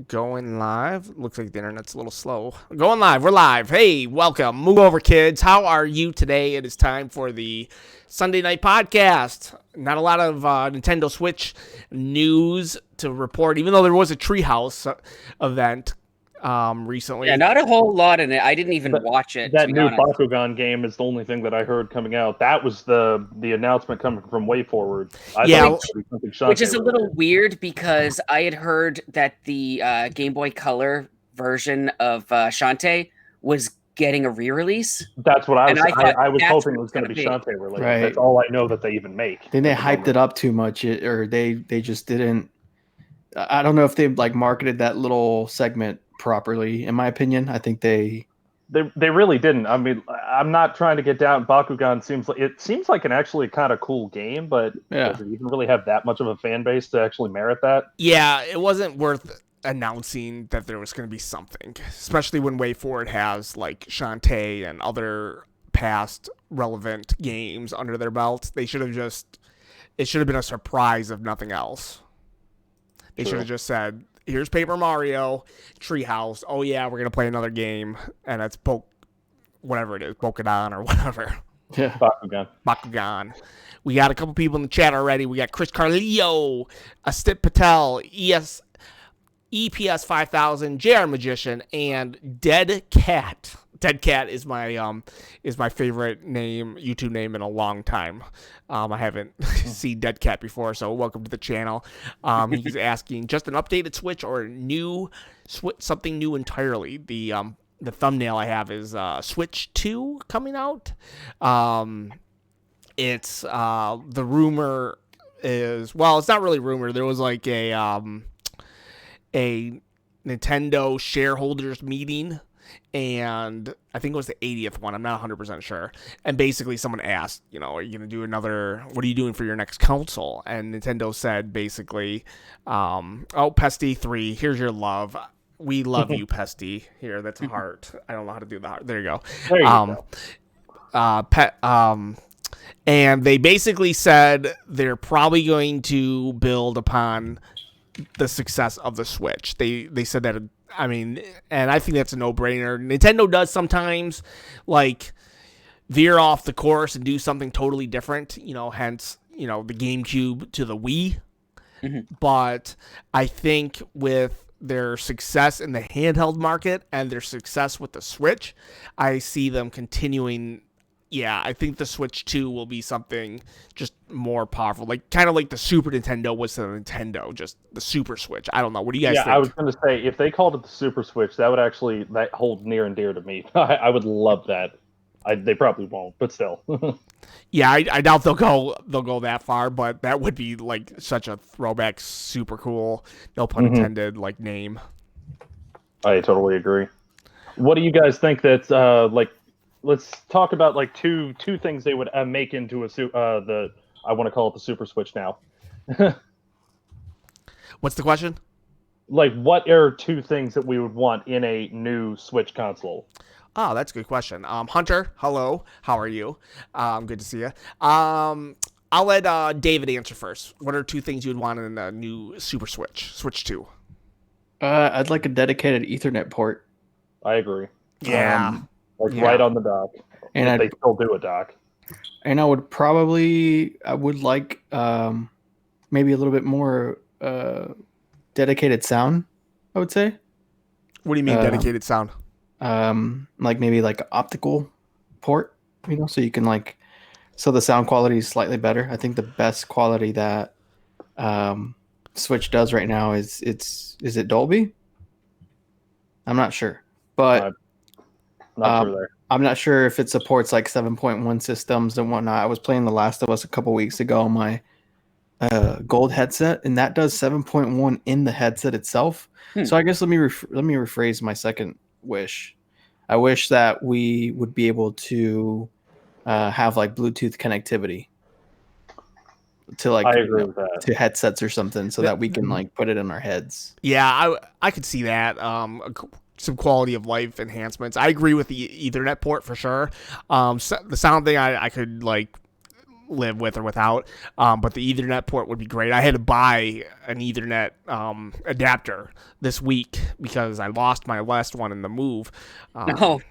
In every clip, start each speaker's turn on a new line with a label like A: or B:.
A: Going live. Looks like the internet's a little slow. Going live. We're live. Hey, welcome. Move over, kids. How are you today? It is time for the Sunday night podcast. Not a lot of Nintendo Switch news to report, even though there was a Treehouse event recently.
B: Yeah, not a whole lot in it. I didn't even watch it.
C: That
B: to be
C: new
B: honest.
C: Bakugan game is the only thing that I heard coming out. That was the announcement coming from WayForward.
A: Yeah.
C: Thought it was something
B: Which is a
C: Shantae
B: little
C: related.
B: weird because I had heard that the Game Boy Color version of Shantae was getting a re-release.
C: That's what I
B: And
C: was.
B: I thought
C: I was
B: that's
C: hoping
B: what
C: it was
B: it's
C: going to be
B: gonna
C: Shantae related.
D: Right.
C: That's all I know that they even make.
D: Then they
C: at the
D: hyped
C: moment.
D: it up too much, or they just didn't. I don't know if they like marketed that little segment properly. In my opinion, I think they.
C: They really didn't. I mean, I'm not trying to get down. Bakugan seems like an actually kind of cool game, but
D: Yeah.
C: does it even really have that much of a fan base to actually merit that?
A: Yeah, it wasn't worth announcing that there was going to be something, especially when WayForward has like Shantae and other past relevant games under their belts. They should have it should have been a surprise if nothing else. They should have just said, here's Paper Mario, Treehouse. Oh yeah, we're going to play another game, and it's whatever it is, Pokémon or whatever.
D: Yeah.
A: Bakugan. We got a couple people in the chat already. We got Chris Carlillo, Astip Patel, EPS 5000, JR Magician, and Dead Cat. Dead Cat is my favorite YouTube name in a long time. I haven't seen Dead Cat before, so welcome to the channel. He's asking just an updated Switch or something new entirely. The thumbnail I have is Switch 2 coming out. It's the rumor is, well, it's not really rumor. There was like a Nintendo shareholders meeting, and I think it was the 80th one. I'm not 100% sure. And basically someone asked, are you going to do what are you doing for your next console? And Nintendo said basically, Pesty 3, here's your love. We love you, Pesty. Here, that's a heart. I don't know how to do the heart. There you go.
C: There you go.
A: And they basically said they're probably going to build upon the success of the Switch. They said that, and I think that's a no-brainer. Nintendo does sometimes like veer off the course and do something totally different, hence, the GameCube to the Wii. Mm-hmm. But I think with their success in the handheld market and their success with the Switch, I see them continuing. Yeah, I think the Switch 2 will be something just more powerful. Like, kind of like the Super Nintendo was to the Nintendo, just the Super Switch. I don't know. What do you guys think?
C: I was going to say, if they called it the Super Switch, that hold near and dear to me. I would love that. They probably won't, but still.
A: Yeah, I doubt they'll go that far, but that would be like such a throwback, super cool, no pun intended, like name.
C: I totally agree. What do you guys think that let's talk about like two things they would make into I want to call it the Super Switch now.
A: What's the question?
C: Like, what are two things that we would want in a new Switch console?
A: Oh, that's a good question. Hunter, hello. How are you? Good to see you. I'll let David answer first. What are two things you would want in a new Super Switch 2?
D: I'd like a dedicated Ethernet port.
C: I agree.
A: Yeah.
C: Right on the dock. And they still do a dock.
D: And I would like maybe a little bit more dedicated sound, I would say.
A: What do you mean dedicated sound?
D: Like maybe like an optical port, so you can so the sound quality is slightly better. I think the best quality that Switch does right now is it Dolby? I'm not sure, but
C: not sure there.
D: I'm not sure if it supports like 7.1 systems and whatnot. I was playing The Last of Us a couple weeks ago on my gold headset, and that does 7.1 in the headset itself. So I guess let me rephrase my second wish. I wish that we would be able to have like Bluetooth connectivity to
C: I agree with that.
D: to headsets or something, so that we can like put it in our heads.
A: Yeah, I could see that. Some quality of life enhancements. I agree with the Ethernet port for sure. The sound thing I could like live with or without. But the Ethernet port would be great. I had to buy an Ethernet adapter this week because I lost my last one in the move.
B: No.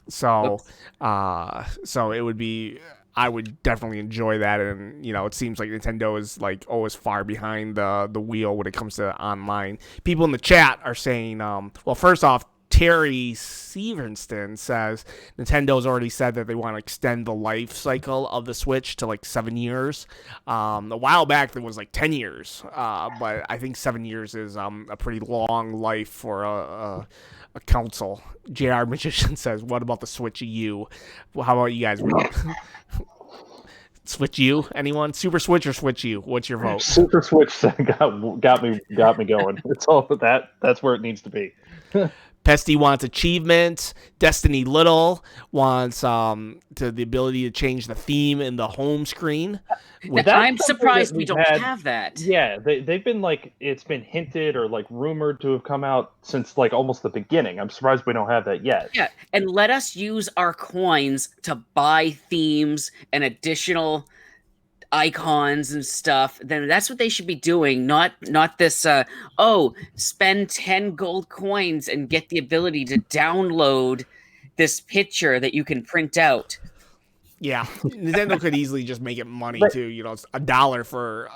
A: So it would be. I would definitely enjoy that, and it seems like Nintendo is like always far behind the wheel when it comes to online. People in the chat are saying, well, first off, Terry Severston says Nintendo's already said that they want to extend the life cycle of the Switch to like 7 years. A while back there was like 10 years, but I think 7 years is a pretty long life for a console. JR Magician says, what about the Switch U? Well, how about you guys? Switch U? Anyone? Super Switch or Switch U? What's your vote?
C: Super Switch got me going. It's all that's where it needs to be.
A: Pesty wants achievements. Destiny Little wants the ability to change the theme in the home screen.
B: I'm surprised we don't have that.
C: Yeah, they've been like, it's been hinted or like rumored to have come out since like almost the beginning. I'm surprised we don't have that yet.
B: Yeah, and let us use our coins to buy themes and additional icons and stuff. Then that's what they should be doing, not this spend 10 gold coins and get the ability to download this picture that you can print out.
A: Yeah, Nintendo could easily just make it money too. It's $1 for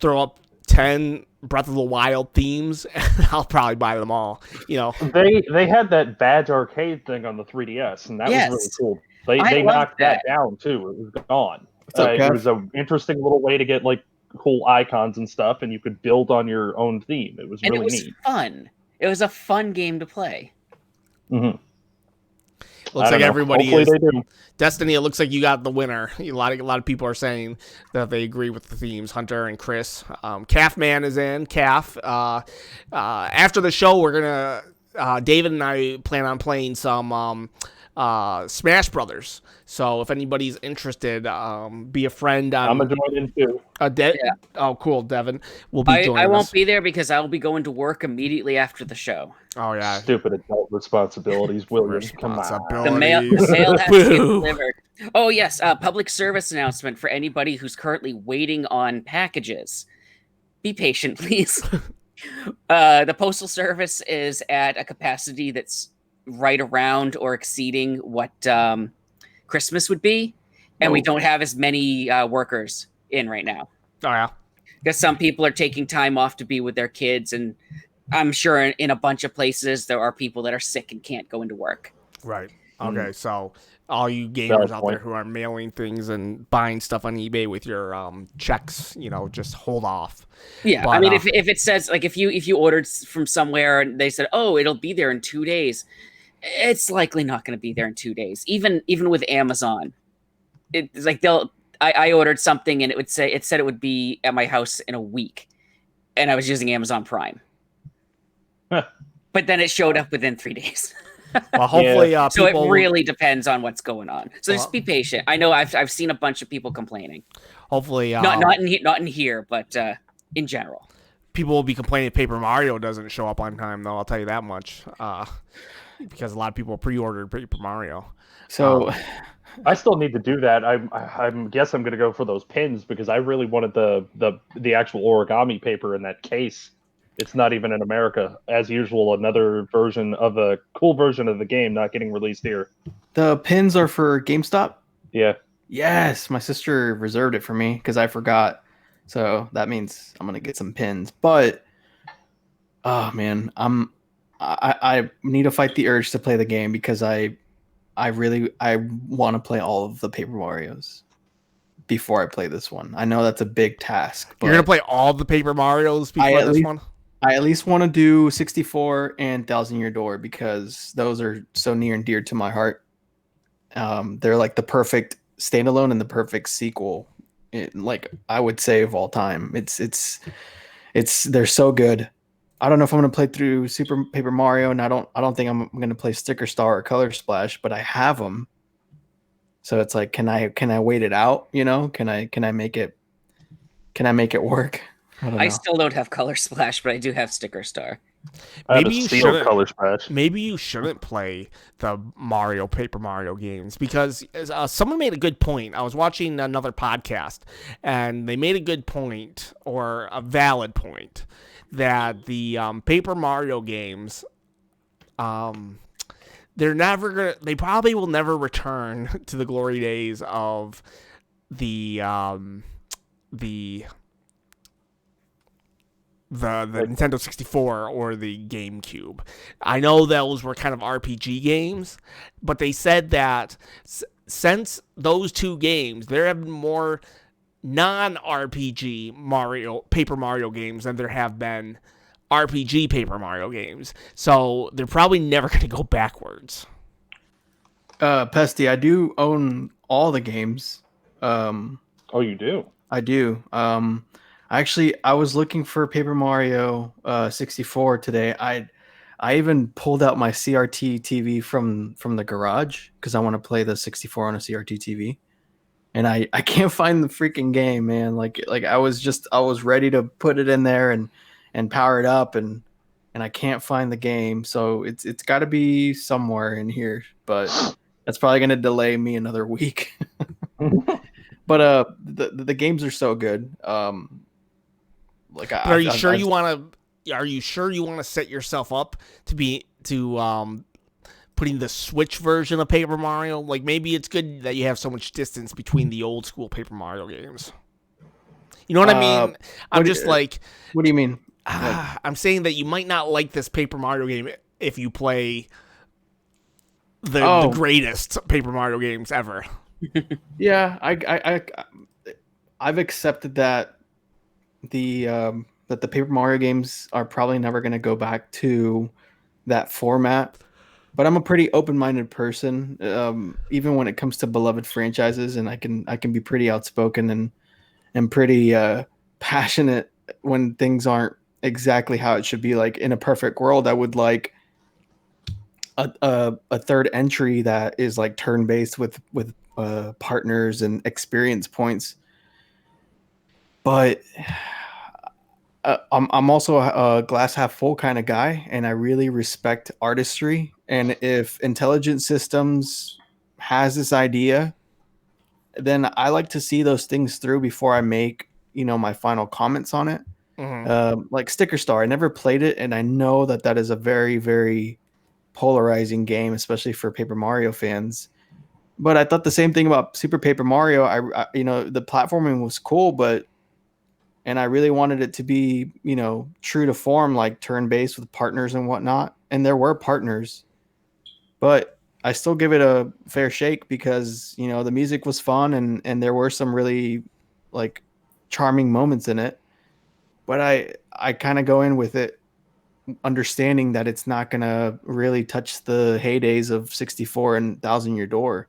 A: throw up 10 Breath of the Wild themes, and I'll probably buy them all.
C: They had that badge arcade thing on the 3DS, and that was really cool. They knocked that down too. It was gone. It was an interesting little way to get like cool icons and stuff, and you could build on your own theme. It was really neat.
B: Fun. It was a fun game to play.
C: Mm-hmm.
A: Looks like everybody is. Destiny, it looks like you got the winner. A lot of people are saying that they agree with the themes. Hunter and Chris. Calf Man is in. Calf. After the show, we're gonna. David and I plan on playing some Smash Brothers. So if anybody's interested, be a friend.
C: I'm gonna join in too.
A: Oh, cool, Devin. We'll be joining.
B: I won't be there because I will be going to work immediately after the show.
A: Oh yeah,
C: stupid adult responsibilities. William, come on.
B: The mail has to get delivered. Oh yes, public service announcement for anybody who's currently waiting on packages. Be patient, please. The postal service is at a capacity that's right around or exceeding what Christmas would be, and we don't have as many workers in right now.
A: Oh yeah,
B: because some people are taking time off to be with their kids, and I'm sure in a bunch of places there are people that are sick and can't go into work.
A: Right. Okay. So all you gamers out there who are mailing things and buying stuff on eBay with your checks, just hold off.
B: Yeah. But, I mean, if it says like if you ordered from somewhere and they said, oh, it'll be there in 2 days, it's likely not going to be there in 2 days. Even with Amazon, it's like I ordered something and it said it would be at my house in a week, and I was using Amazon Prime. But then it showed up within 3 days.
A: Well, hopefully,
B: so it really depends on what's going on. So just be patient. I know I've seen a bunch of people complaining.
A: Hopefully,
B: not in here, but in general,
A: people will be complaining if Paper Mario doesn't show up on time. Though I'll tell you that much, because a lot of people pre-ordered Paper Mario.
D: So
C: I still need to do that. I guess I'm going to go for those pins because I really wanted the actual origami paper in that case. It's not even in America. As usual, another version of a cool version of the game not getting released here.
D: The pins are for GameStop?
C: Yeah.
D: Yes, my sister reserved it for me because I forgot. So that means I'm going to get some pins. But, oh man, I need to fight the urge to play the game because I want to play all of the Paper Marios before I play this one. I know that's a big task. But
A: you're going to play all the Paper Marios before this one?
D: I at least want to do 64 and Thousand Year Door because those are so near and dear to my heart. They're like the perfect standalone and the perfect sequel. Like I would say of all time. They're so good. I don't know if I'm going to play through Super Paper Mario, and I don't think I'm going to play Sticker Star or Color Splash, but I have them. So it's like, can I wait it out? Can I make it work?
B: I still don't have Color Splash, but I do have Sticker Star.
C: Maybe you shouldn't Color Splash.
A: Maybe you shouldn't play the Paper Mario games because someone made a good point. I was watching another podcast, and they made a good point, or a valid point, that the Paper Mario games, they probably will never return to the glory days of the Nintendo 64 or the GameCube. I know those were kind of RPG games, but they said that since those two games, there have been more non-RPG Paper Mario games than there have been RPG Paper Mario games. So they're probably never going to go backwards.
D: Pesty, I do own all the games.
C: Oh, you do?
D: I do. Actually, I was looking for Paper Mario 64 today. I even pulled out my CRT TV from the garage because I want to play the 64 on a CRT TV, and I can't find the freaking game, man. Like I was ready to put it in there and power it up, and I can't find the game. So it's got to be somewhere in here, but that's probably gonna delay me another week. But the games are so good.
A: Are you sure you want to set yourself up to putting the Switch version of Paper Mario? Like, maybe it's good that you have so much distance between the old school Paper Mario games. You know what I mean? What
D: do you mean?
A: I'm saying that you might not like this Paper Mario game if you play the greatest Paper Mario games ever.
D: Yeah, I've accepted that that the Paper Mario games are probably never going to go back to that format. But I'm a pretty open-minded person, even when it comes to beloved franchises, and I can be pretty outspoken and pretty passionate when things aren't exactly how it should be. Like, in a perfect world, I would like a third entry that is like turn-based with partners and experience points. But I'm also a glass half full kind of guy, and I really respect artistry. And if Intelligent Systems has this idea, then I like to see those things through before I make, my final comments on it.
A: Mm-hmm.
D: Like Sticker Star, I never played it, and I know that is a very, very polarizing game, especially for Paper Mario fans. But I thought the same thing about Super Paper Mario. I the platforming was cool, and I really wanted it to be, true to form, like turn-based with partners and whatnot. And there were partners, but I still give it a fair shake because, the music was fun and there were some really like charming moments in it. But I kind of go in with it understanding that it's not going to really touch the heydays of 64 and Thousand Year Door.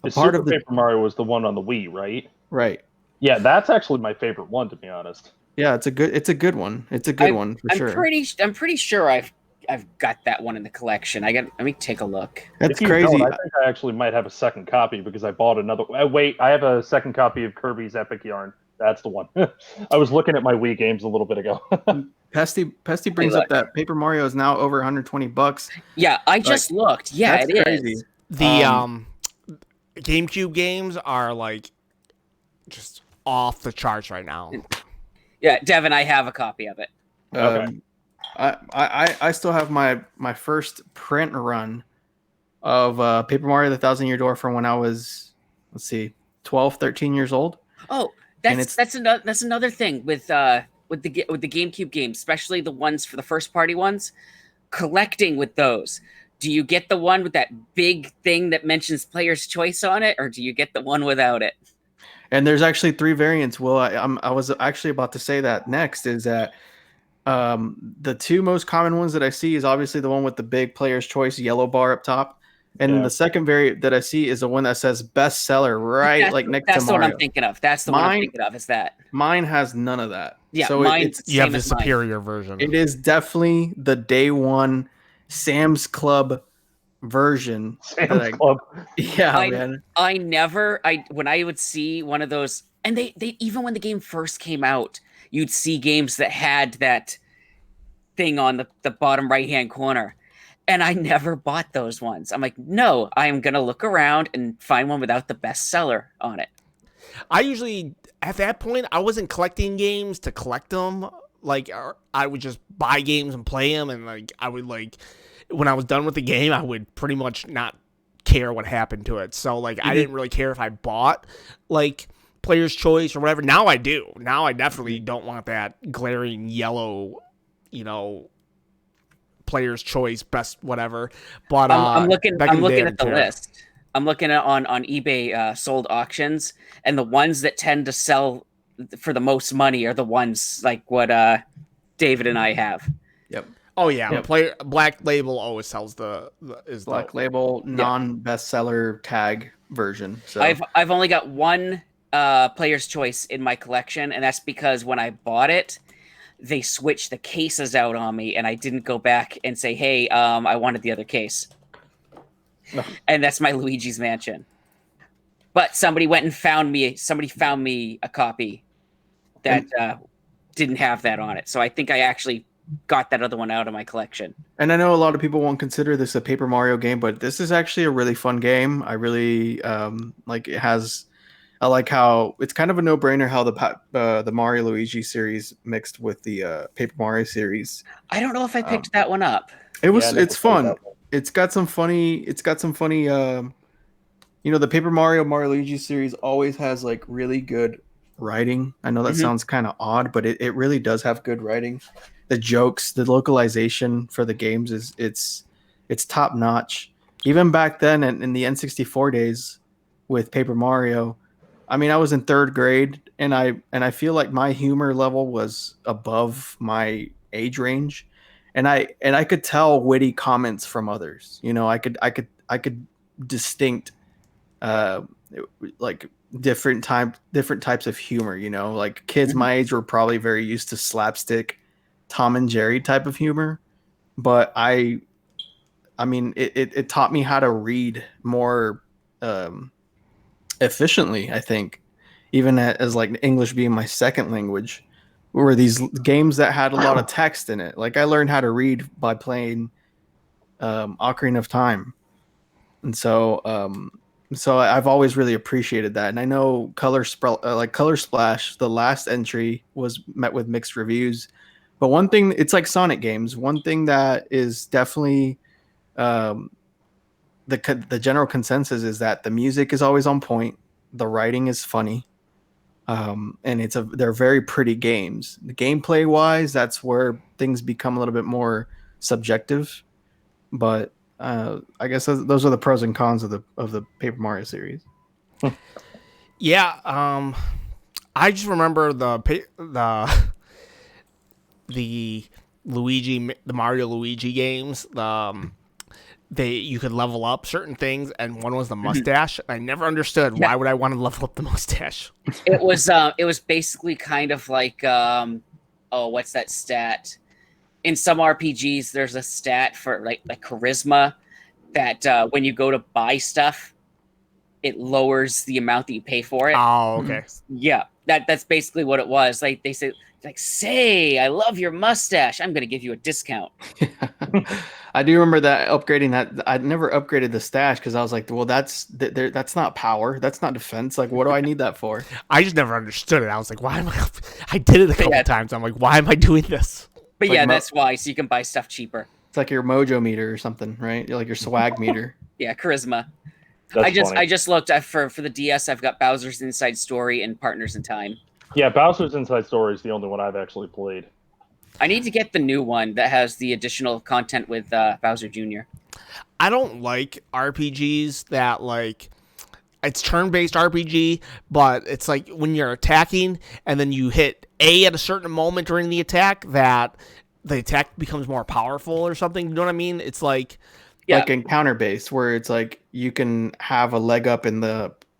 C: Super Paper Mario was the one on the Wii, right?
D: Right.
C: Yeah, that's actually my favorite one, to be honest.
D: Yeah, it's a good one. It's a good one for sure.
B: I'm pretty sure I've got that one in the collection. Let me take a look.
D: That's crazy.
C: I think I actually might have a second copy because I bought another. Wait, I have a second copy of Kirby's Epic Yarn. That's the one. I was looking at my Wii games a little bit ago.
D: Pesty brings up that Paper Mario is now over $120.
B: Yeah, I just looked. Yeah,
D: that's crazy.
B: Is.
A: The GameCube games are like just off the charts right now.
B: Yeah, Devin, I have a copy of it.
C: Okay.
D: I still have my first print run of Paper Mario: The Thousand Year Door from when I was 12, 13 years old.
B: Oh, that's another thing with the GameCube games, especially the ones for the first party ones. Collecting with those, do you get the one with that big thing that mentions player's choice on it, or do you get the one without it?
D: And there's actually 3 variants. Well, I was actually about to say that next is that the 2 most common ones that I see is obviously the one with the big player's choice yellow bar up top. And the second variant that I see is the one that says bestseller right next to Mario.
B: That's what I'm thinking of. That's the one I'm thinking of. Is that
D: mine has none of that?
B: Yeah,
D: so
A: you have the superior version.
D: It is definitely the day one Sam's Club version.
C: Sam's Club.
D: Yeah, man.
B: When I would see one of those, and they even when the game first came out, you'd see games that had that thing on the bottom right-hand corner. And I never bought those ones. I'm like, no, I'm going to look around and find one without the bestseller on it.
A: I usually, at that point, I wasn't collecting games to collect them. Like, I would just buy games and play them. And, like, I would, like, when I was done with the game, I would pretty much not care what happened to it. So, like, I didn't really care if I bought, like, Player's Choice or whatever. Now I do. Now I definitely don't want that glaring yellow, you know, Player's Choice, best whatever. But
B: I'm looking at the list. I'm looking at on eBay sold auctions, and the ones that tend to sell for the most money are the ones like what David and I have.
D: Yep.
A: Oh yeah, Black Label always sells
D: Black Label non-bestseller tag version. So
B: I've only got one Player's Choice in my collection, and that's because when I bought it, they switched the cases out on me, and I didn't go back and say, hey, I wanted the other case. No. And that's my Luigi's Mansion. But somebody found me a copy that didn't have that on it. So I think I actually got that other one out of my collection.
D: And I know a lot of people won't consider this a Paper Mario game, but this is actually a really fun game. I really like it has... I like how it's kind of a no-brainer how the Mario Luigi series mixed with the Paper Mario series.
B: I don't know if I picked that one up.
D: It's fun. It's got some funny. The Paper Mario Luigi series always has like really good writing. I know that sounds kind of odd, but it really does have good writing. The jokes, the localization for the games it's top notch. Even back then in the N64 days with Paper Mario. I mean, I was in 3rd grade, and I feel like my humor level was above my age range, and I could tell witty comments from others. You know, I could distinct like different types of humor. You know, like kids my age were probably very used to slapstick, Tom and Jerry type of humor, but I mean, it taught me how to read more. Efficiently, I think, even as like English being my second language, were these games that had a lot of text in it. Like I learned how to read by playing Ocarina of Time, and so I've always really appreciated that. And I know Color Splash, the last entry, was met with mixed reviews, but one thing, it's like Sonic games. One thing that is definitely the general consensus is that the music is always on point, the writing is funny, and they're very pretty games. The gameplay wise, that's where things become a little bit more subjective, but I guess those are the pros and cons of the Paper Mario series.
A: Yeah, I just remember the Mario Luigi games. You could level up certain things, and one was the mustache. I never understood why would I want to level up the mustache.
B: It was basically kind of like what's that stat? In some RPGs, there's a stat for like charisma that when you go to buy stuff, it lowers the amount that you pay for it.
A: Oh, okay.
B: Yeah, that's basically what it was. Like they say, say, I love your mustache, I'm going to give you a discount.
D: I do remember that upgrading that. I never upgraded the stash because I was like, well, that's not power. That's not defense. Like, what do I need that for?
A: I just never understood it. I was like, why am I did it a couple times. I'm like, why am I doing this?
B: But like that's why. So you can buy stuff cheaper.
D: It's like your mojo meter or something, right? Like your swag meter.
B: Yeah, charisma.
C: That's
B: I just looked for the DS. I've got Bowser's Inside Story and Partners in Time.
C: Yeah, Bowser's Inside Story is the only one I've actually played.
B: I need to get the new one that has the additional content with Bowser Jr.
A: I don't like RPGs that like it's turn-based RPG, but it's like when you're attacking and then you hit A at a certain moment during the attack that the attack becomes more powerful or something. You know what I mean? It's like
D: like encounter-based where it's like you can have a leg up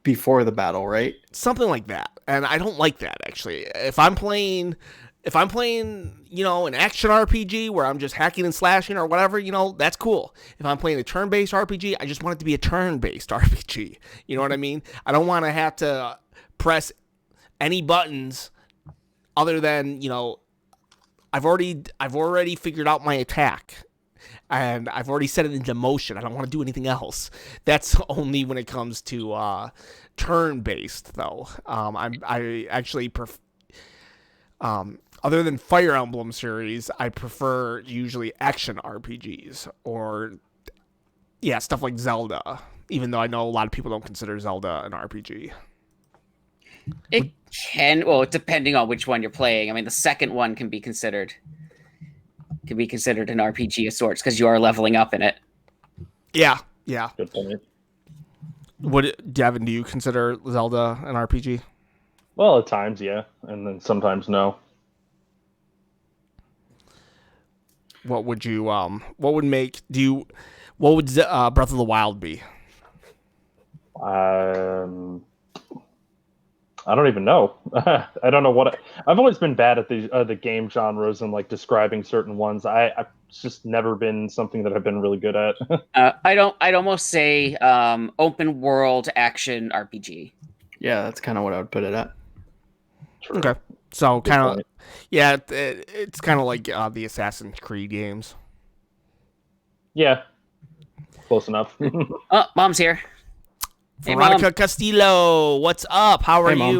D: before the battle, right?
A: Something like that. And I don't like that actually. If I'm playing, you know, an action RPG where I'm just hacking and slashing or whatever, you know, that's cool. If I'm playing a turn-based RPG, I just want it to be a turn-based RPG. You know what I mean? I don't want to have to press any buttons other than, you know, I've already figured out my attack, and I've already set it into motion. I don't want to do anything else. That's only when it comes to turn-based, though. I actually other than Fire Emblem series, I prefer usually action RPGs or stuff like Zelda. Even though I know a lot of people don't consider Zelda an RPG.
B: It can, well, depending on which one you're playing. I mean, the second one can be considered an RPG of sorts because you are leveling up in it.
A: Yeah.
C: Good point.
A: Devin, do you consider Zelda an RPG?
C: Well, at times, yeah, and then sometimes no.
A: What would Breath of the Wild be?
C: I don't even know. I don't know what I've always been bad at the game genres and like describing certain ones. I've just never been something that I've been really good at.
B: I'd almost say open world action RPG.
D: Yeah, that's kind of what I would put it at.
C: True.
A: Okay, so kind of,
C: point.
A: yeah, it's kind of like the Assassin's Creed games.
C: Yeah, close enough.
B: Oh, Mom's here. Hey,
A: Veronica
B: Mom.
A: Castillo, what's up? How are
D: Hey, Mom.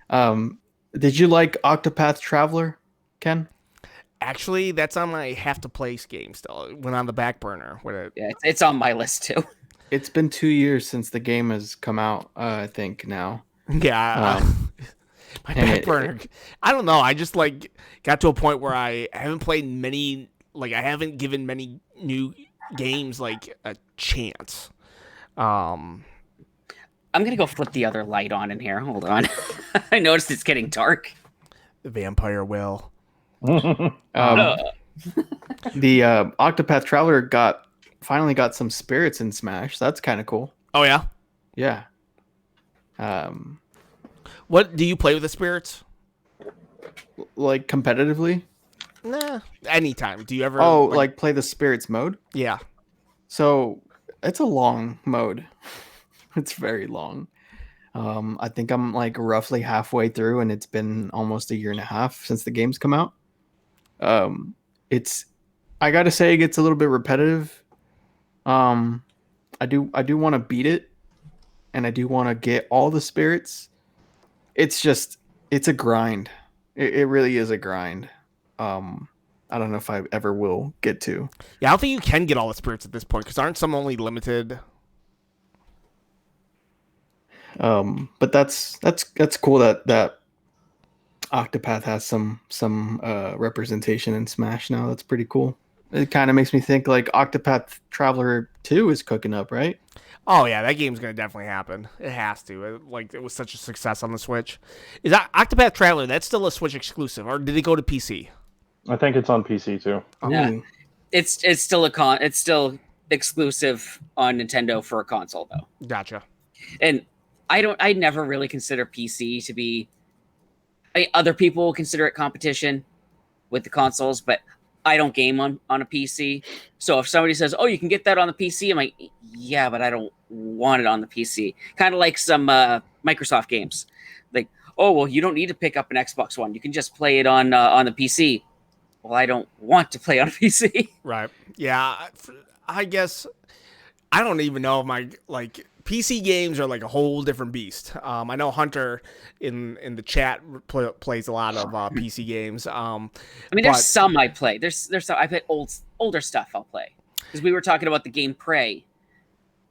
A: you?
D: Did you like Octopath Traveler, Ken?
A: Actually, that's on my have to place game still. It went on the back burner.
B: Yeah, it's on my list too.
D: It's been 2 years since the game has come out, I think now.
A: Yeah, my back burner. I don't know. I just like got to a point where I haven't played many. Like I haven't given many new games like a chance.
B: I'm gonna go flip the other light on in here. Hold on. I noticed it's getting dark.
A: The vampire will.
D: The Octopath Traveler finally got some spirits in Smash. That's kind of cool.
A: Oh yeah.
D: Yeah.
A: What do you play with the spirits?
D: Like competitively?
A: Nah. Anytime. Do you ever?
D: Oh, like play the spirits mode?
A: Yeah.
D: So it's a long mode. It's very long. I think I'm like roughly halfway through, and it's been almost a year and a half since the game's come out. I gotta say, it gets a little bit repetitive. I do want to beat it, and I do want to get all the spirits. It's a grind. It really is a grind. I don't know if I ever will get to.
A: Yeah, I don't think you can get all the spirits at this point because aren't some only limited?
D: But that's cool that Octopath has some representation in Smash now. That's pretty cool. It kind of makes me think like Octopath Traveler 2 is cooking up, right?
A: Oh yeah, that game's gonna definitely happen. It has to. It was such a success on the Switch. Is that Octopath Traveler? That's still a Switch exclusive, or did it go to PC?
C: I think it's on PC too.
B: Yeah.
D: Ooh.
B: It's still it's still exclusive on Nintendo for a console though.
A: Gotcha.
B: And I never really consider PC to be. Other people will consider it competition with the consoles, but I don't game on a PC. So if somebody says, "Oh, you can get that on the PC," I'm like, "Yeah, but I don't want it on the PC." Kind of like some Microsoft games, like, "Oh, well, you don't need to pick up an Xbox One. You can just play it on the PC." Well, I don't want to play on a PC.
A: Right. Yeah. I guess I don't even know if my PC games are like a whole different beast. I know Hunter in the chat plays a lot of PC games.
B: I mean, there's some I play. There's some I play older stuff I'll play because we were talking about the game Prey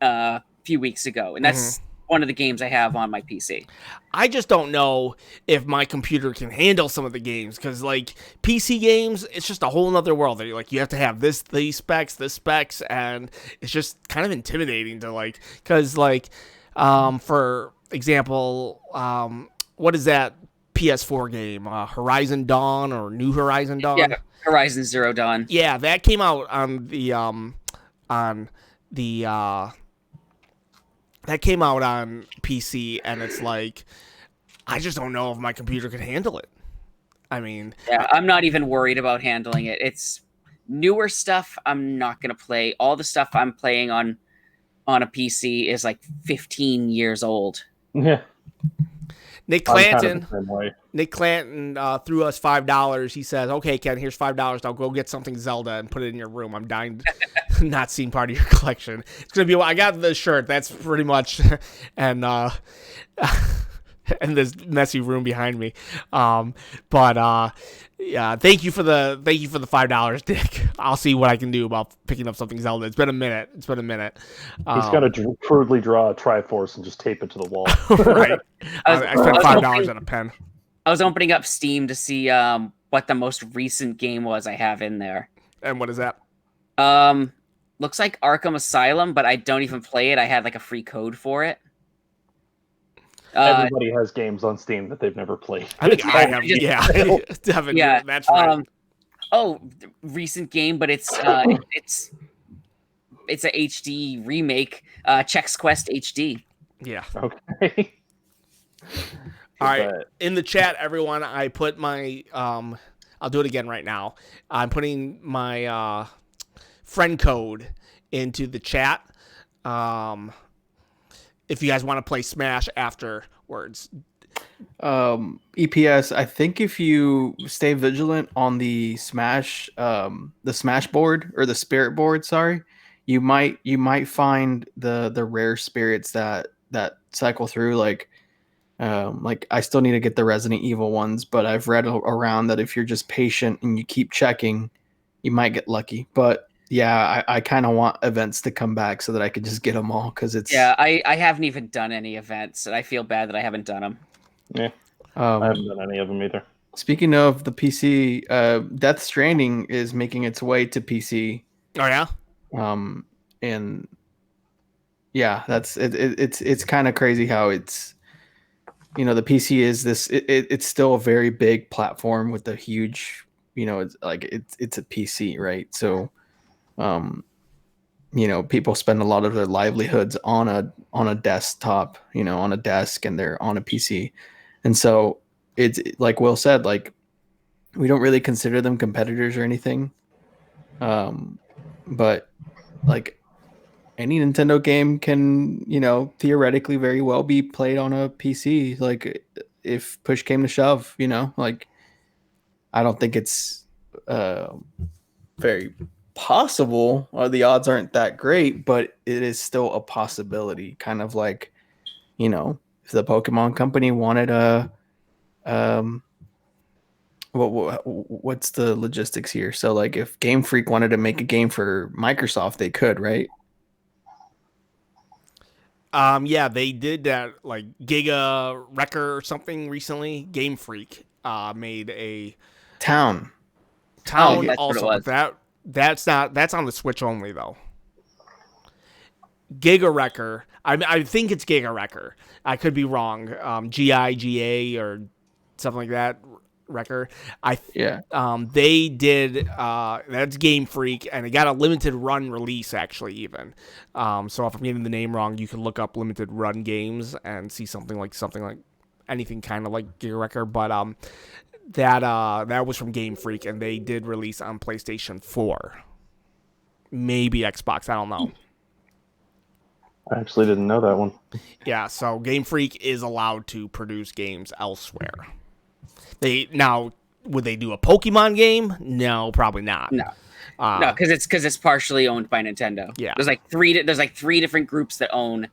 B: a few weeks ago, and that's one of the games I have on my PC.
A: I just don't know if my computer can handle some of the games because like PC games, it's just a whole nother world. They're like you have to have this specs, and it's just kind of intimidating to like because like for example, what is that PS4 game? Horizon Dawn or New Horizon Dawn?
B: Yeah, Horizon Zero Dawn.
A: Yeah, that came out on that came out on PC, and it's like, I just don't know if my computer could handle it. I mean...
B: Yeah, I'm not even worried about handling it. It's newer stuff I'm not going to play. All the stuff I'm playing on a PC is like 15 years old.
C: Yeah.
A: Nick Clanton threw us $5. He says, "Okay, Ken, here's $5. I'll go get something Zelda and put it in your room. I'm dying to not seeing part of your collection. It's gonna be. I got the shirt. That's pretty much, and and this messy room behind me. Yeah, thank you for the $5, Dick. I'll see what I can do about picking up something Zelda. It's been a minute. He's
C: got to crudely draw a Triforce and just tape it to the wall.
A: Right. I spent $5 on a pen.
B: I was opening up Steam to see what the most recent game was I have in there.
A: And what is that?
B: Looks like Arkham Asylum, but I don't even play it. I had like a free code for it.
C: Everybody has games on Steam that they've never played.
A: I think I have. Yeah, that's right.
B: Recent game, but it's a HD remake. Chex Quest HD.
A: Yeah.
C: Okay.
A: All right. In the chat, everyone, I put my I'll do it again right now. I'm putting my friend code into the chat. If you guys want to play Smash afterwards.
D: EPS, I think if you stay vigilant on the Smash board or the Spirit board, sorry, you might find the rare spirits that cycle through. Like I still need to get the Resident Evil ones, but I've read around that if you're just patient and you keep checking, you might get lucky. But yeah, I kind of want events to come back so that I could just get them all, because it's...
B: Yeah, I haven't even done any events, and I feel bad that I haven't done them.
C: Yeah, I haven't done any of them either.
D: Speaking of the PC, Death Stranding is making its way to PC.
A: Oh, yeah?
D: And yeah, that's it's kind of crazy how it's... the PC is this... It's still a very big platform with a huge... it's a PC, right? So... people spend a lot of their livelihoods on a desktop, on a desk, and they're on a PC. And so it's like Will said, like, we don't really consider them competitors or anything. But like any Nintendo game can, theoretically very well be played on a PC. Like if push came to shove, like I don't think it's very possible, or the odds aren't that great, but it is still a possibility. Kind of like, if the Pokemon company wanted what's the logistics here? So like if Game Freak wanted to make a game for Microsoft, they could, right?
A: Yeah, they did that, like Giga Wrecker or something recently. Game Freak made a
D: Town
A: also, but that's on the Switch only though. Giga Wrecker, I think it's Giga Wrecker. I could be wrong. GIGA or something like that. Wrecker. They did. That's Game Freak, and it got a limited run release actually. Even so, if I'm getting the name wrong, you can look up limited run games and see something like anything kind of like Giga Wrecker. But that was from Game Freak, and they did release on PlayStation 4, maybe Xbox. I don't know.
C: I actually didn't know that one.
A: Yeah, so Game Freak is allowed to produce games elsewhere. Would they do a Pokemon game? No, probably not.
B: No, because it's partially owned by Nintendo.
A: Yeah,
B: there's like three different groups that own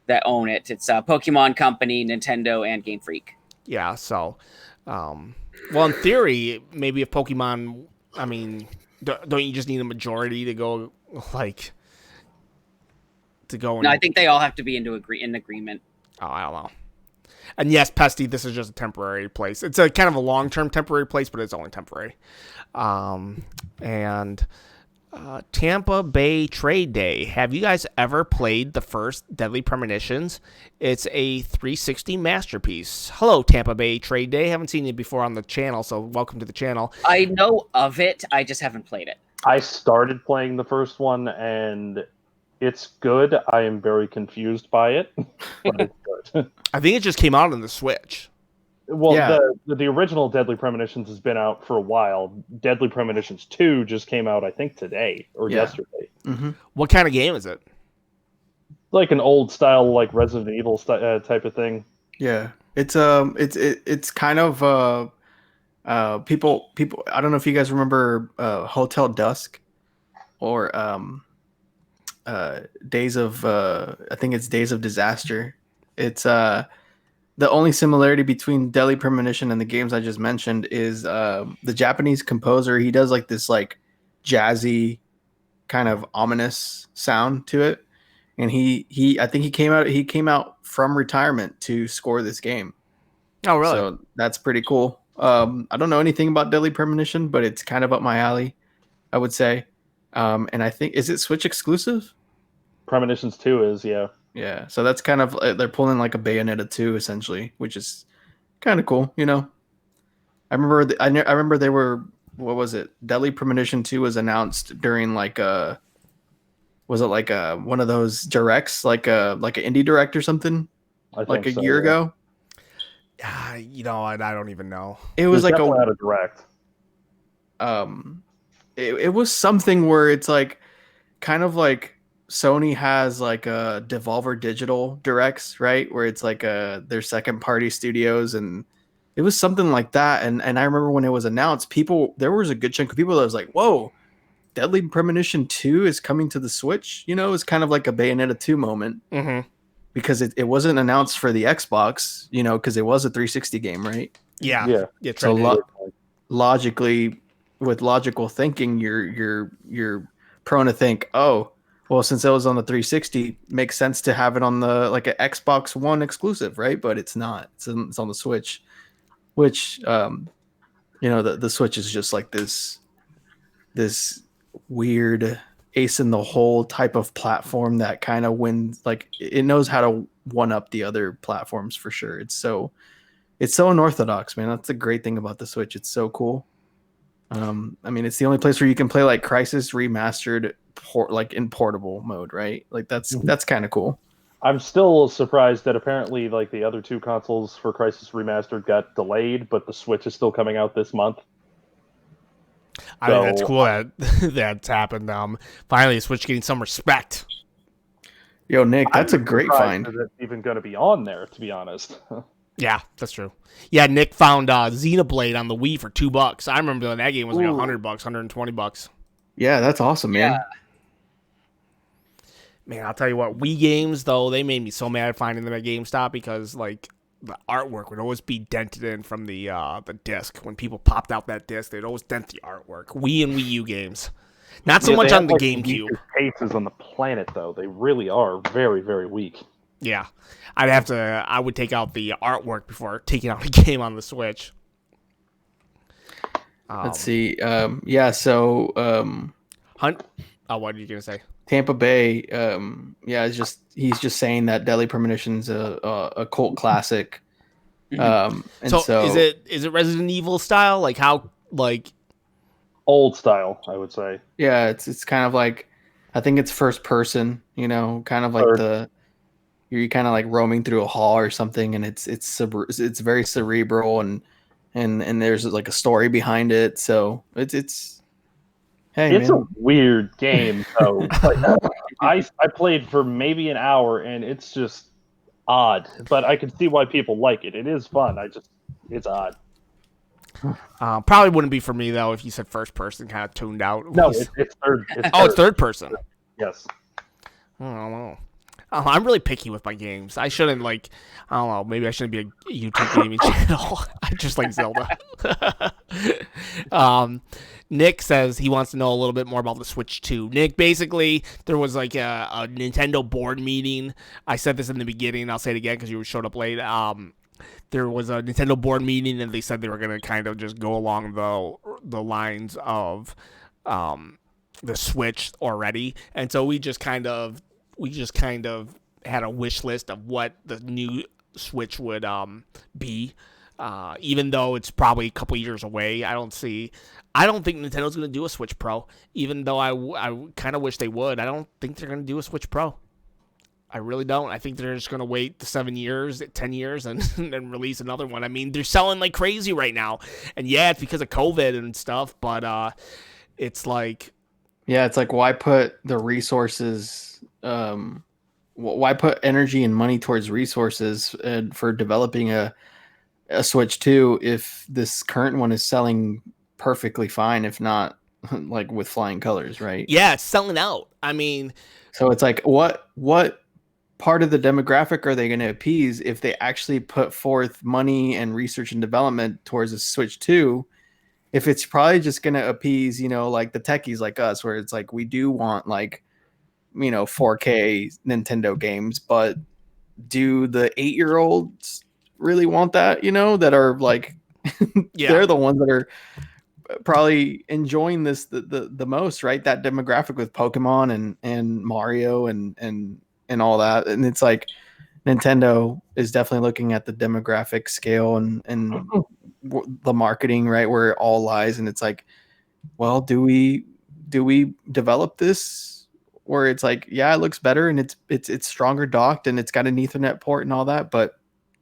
B: it. It's Pokemon Company, Nintendo, and Game Freak.
A: Yeah, so, well, in theory, maybe if Pokemon, I mean, don't you just need a majority to go like? No,
B: I think they all have to be in agreement.
A: Oh, I don't know. And yes, Pesty, this is just a temporary place. It's a kind of a long-term temporary place, but it's only temporary. And Tampa Bay Trade Day. Have you guys ever played the first Deadly Premonitions? It's a 360 masterpiece. Hello, Tampa Bay Trade Day. Haven't seen it before on the channel, so welcome to the channel.
B: I know of it. I just haven't played it.
C: I started playing the first one, and it's good. I am very confused by it, but it's good.
A: I think it just came out on the Switch.
C: Well, yeah. The original Deadly Premonitions has been out for a while. Deadly Premonitions 2 just came out, I think, today or yesterday.
A: Mm-hmm. What kind of game is it?
C: Like an old style, like Resident Evil type of thing.
D: Yeah. It's kind of people. I don't know if you guys remember Hotel Dusk or Days of I think it's Days of Disaster. It's the only similarity between Deadly Premonition and the games I just mentioned is the Japanese composer. He does like this like jazzy kind of ominous sound to it, and he I think he came out from retirement to score this game.
A: Oh, really?
D: So that's pretty cool. I don't know anything about Deadly Premonition, but it's kind of up my alley, I would say. And I think, is it Switch exclusive?
C: Premonitions 2 is, yeah.
D: Yeah. So that's kind of, they're pulling like a Bayonetta 2 essentially, which is kind of cool, you know? I remember, I remember they were, what was it? Deadly Premonition 2 was announced during like was it like one of those directs, like an indie direct or something,
C: I
D: like
C: think
D: a year ago?
A: You know, I don't even know.
D: It was like
C: definitely out of direct.
D: It was something where it's like kind of like Sony has like a Devolver Digital directs, right? Where it's like their second party studios, and it was something like that. And I remember when it was announced, there was a good chunk of people that was like, "Whoa, Deadly Premonition 2 is coming to the Switch." You know, it's kind of like a Bayonetta 2 moment.
A: Mm-hmm.
D: Because it wasn't announced for the Xbox, you know, because it was a 360 game, right?
A: Yeah.
D: So logically, with logical thinking, you're prone to think, oh, well, since it was on the 360, makes sense to have it on the like an Xbox One exclusive, right? But it's not. It's on the Switch, which you know, the Switch is just like this weird ace in the hole type of platform that kind of wins, like it knows how to one up the other platforms for sure. It's so unorthodox, man. That's the great thing about the Switch. It's so cool. I mean, it's the only place where you can play like Crysis Remastered like in portable mode, right? Like that's kind of cool.
C: I'm still surprised that apparently like the other two consoles for Crysis Remastered got delayed, but the Switch is still coming out this month.
A: I think that's cool that that's happened. Finally, the Switch getting some respect.
D: Yo, Nick, that's a great find.
C: Is it even going to be on there, to be honest?
A: Yeah, that's true. Yeah, Nick found Xenoblade on the Wii for $2. I remember when that game was like $100, $120.
D: Yeah, that's awesome, man.
B: Yeah.
A: Man, I'll tell you what, Wii games though, they made me so mad finding them at GameStop because like the artwork would always be dented in from the disc. When people popped out that disc, they'd always dent the artwork. Wii and Wii U games. Not so much on the GameCube.
C: Cases on the planet, though, they really are very, very weak.
A: Yeah, I would take out the artwork before taking out a game on the Switch.
D: Let's see. Yeah. So,
A: Hunt. Oh, what are you gonna say?
D: Tampa Bay. Yeah, he's just saying that Deadly Premonition's a cult classic. And so
A: is it Resident Evil style? Like how
C: old style, I would say.
D: Yeah, it's kind of like, I think it's first person. You know, kind of like you're kind of like roaming through a hall or something, and it's very cerebral and there's like a story behind it. So it's hey,
C: it's
D: man.
C: a weird game though. I played for maybe an hour and it's just odd, but I can see why people like it. It is fun. It's odd.
A: Probably wouldn't be for me though if you said first person, kind of tuned out.
C: No, it's third.
A: It's third person.
C: Yes.
A: I don't know. I'm really picky with my games. I shouldn't I don't know, maybe I shouldn't be a YouTube gaming channel. I just like Zelda. Nick says he wants to know a little bit more about the Switch 2. Nick, basically, there was like a Nintendo board meeting. I said this in the beginning. I'll say it again because you showed up late. There was a Nintendo board meeting, and they said they were going to kind of just go along the lines of the Switch already. And so we just kind of had a wish list of what the new Switch would be. Even though it's probably a couple years away, I don't think Nintendo's going to do a Switch Pro. Even though I kind of wish they would. I don't think they're going to do a Switch Pro. I really don't. I think they're just going to wait the 7 years, 10 years, and then release another one. I mean, they're selling like crazy right now. And yeah, it's because of COVID and stuff, but it's like...
D: Yeah, it's like, why put the resources why put energy and money towards resources for developing a Switch 2 if this current one is selling perfectly fine, if not like with flying colors, right?
A: Yeah, it's selling out. I mean,
D: so it's like what part of the demographic are they going to appease if they actually put forth money and research and development towards a Switch 2? If it's probably just going to appease, like the techies like us, where it's like we do want like 4K Nintendo games, but do the 8-year-olds really want that? That are like they're the ones that are probably enjoying this the most, right? That demographic with Pokemon and Mario and all that. And it's like Nintendo is definitely looking at the demographic scale and the marketing, right, where it all lies. And it's like, well, do we develop this where it's like, yeah, it looks better and it's stronger docked and it's got an Ethernet port and all that, but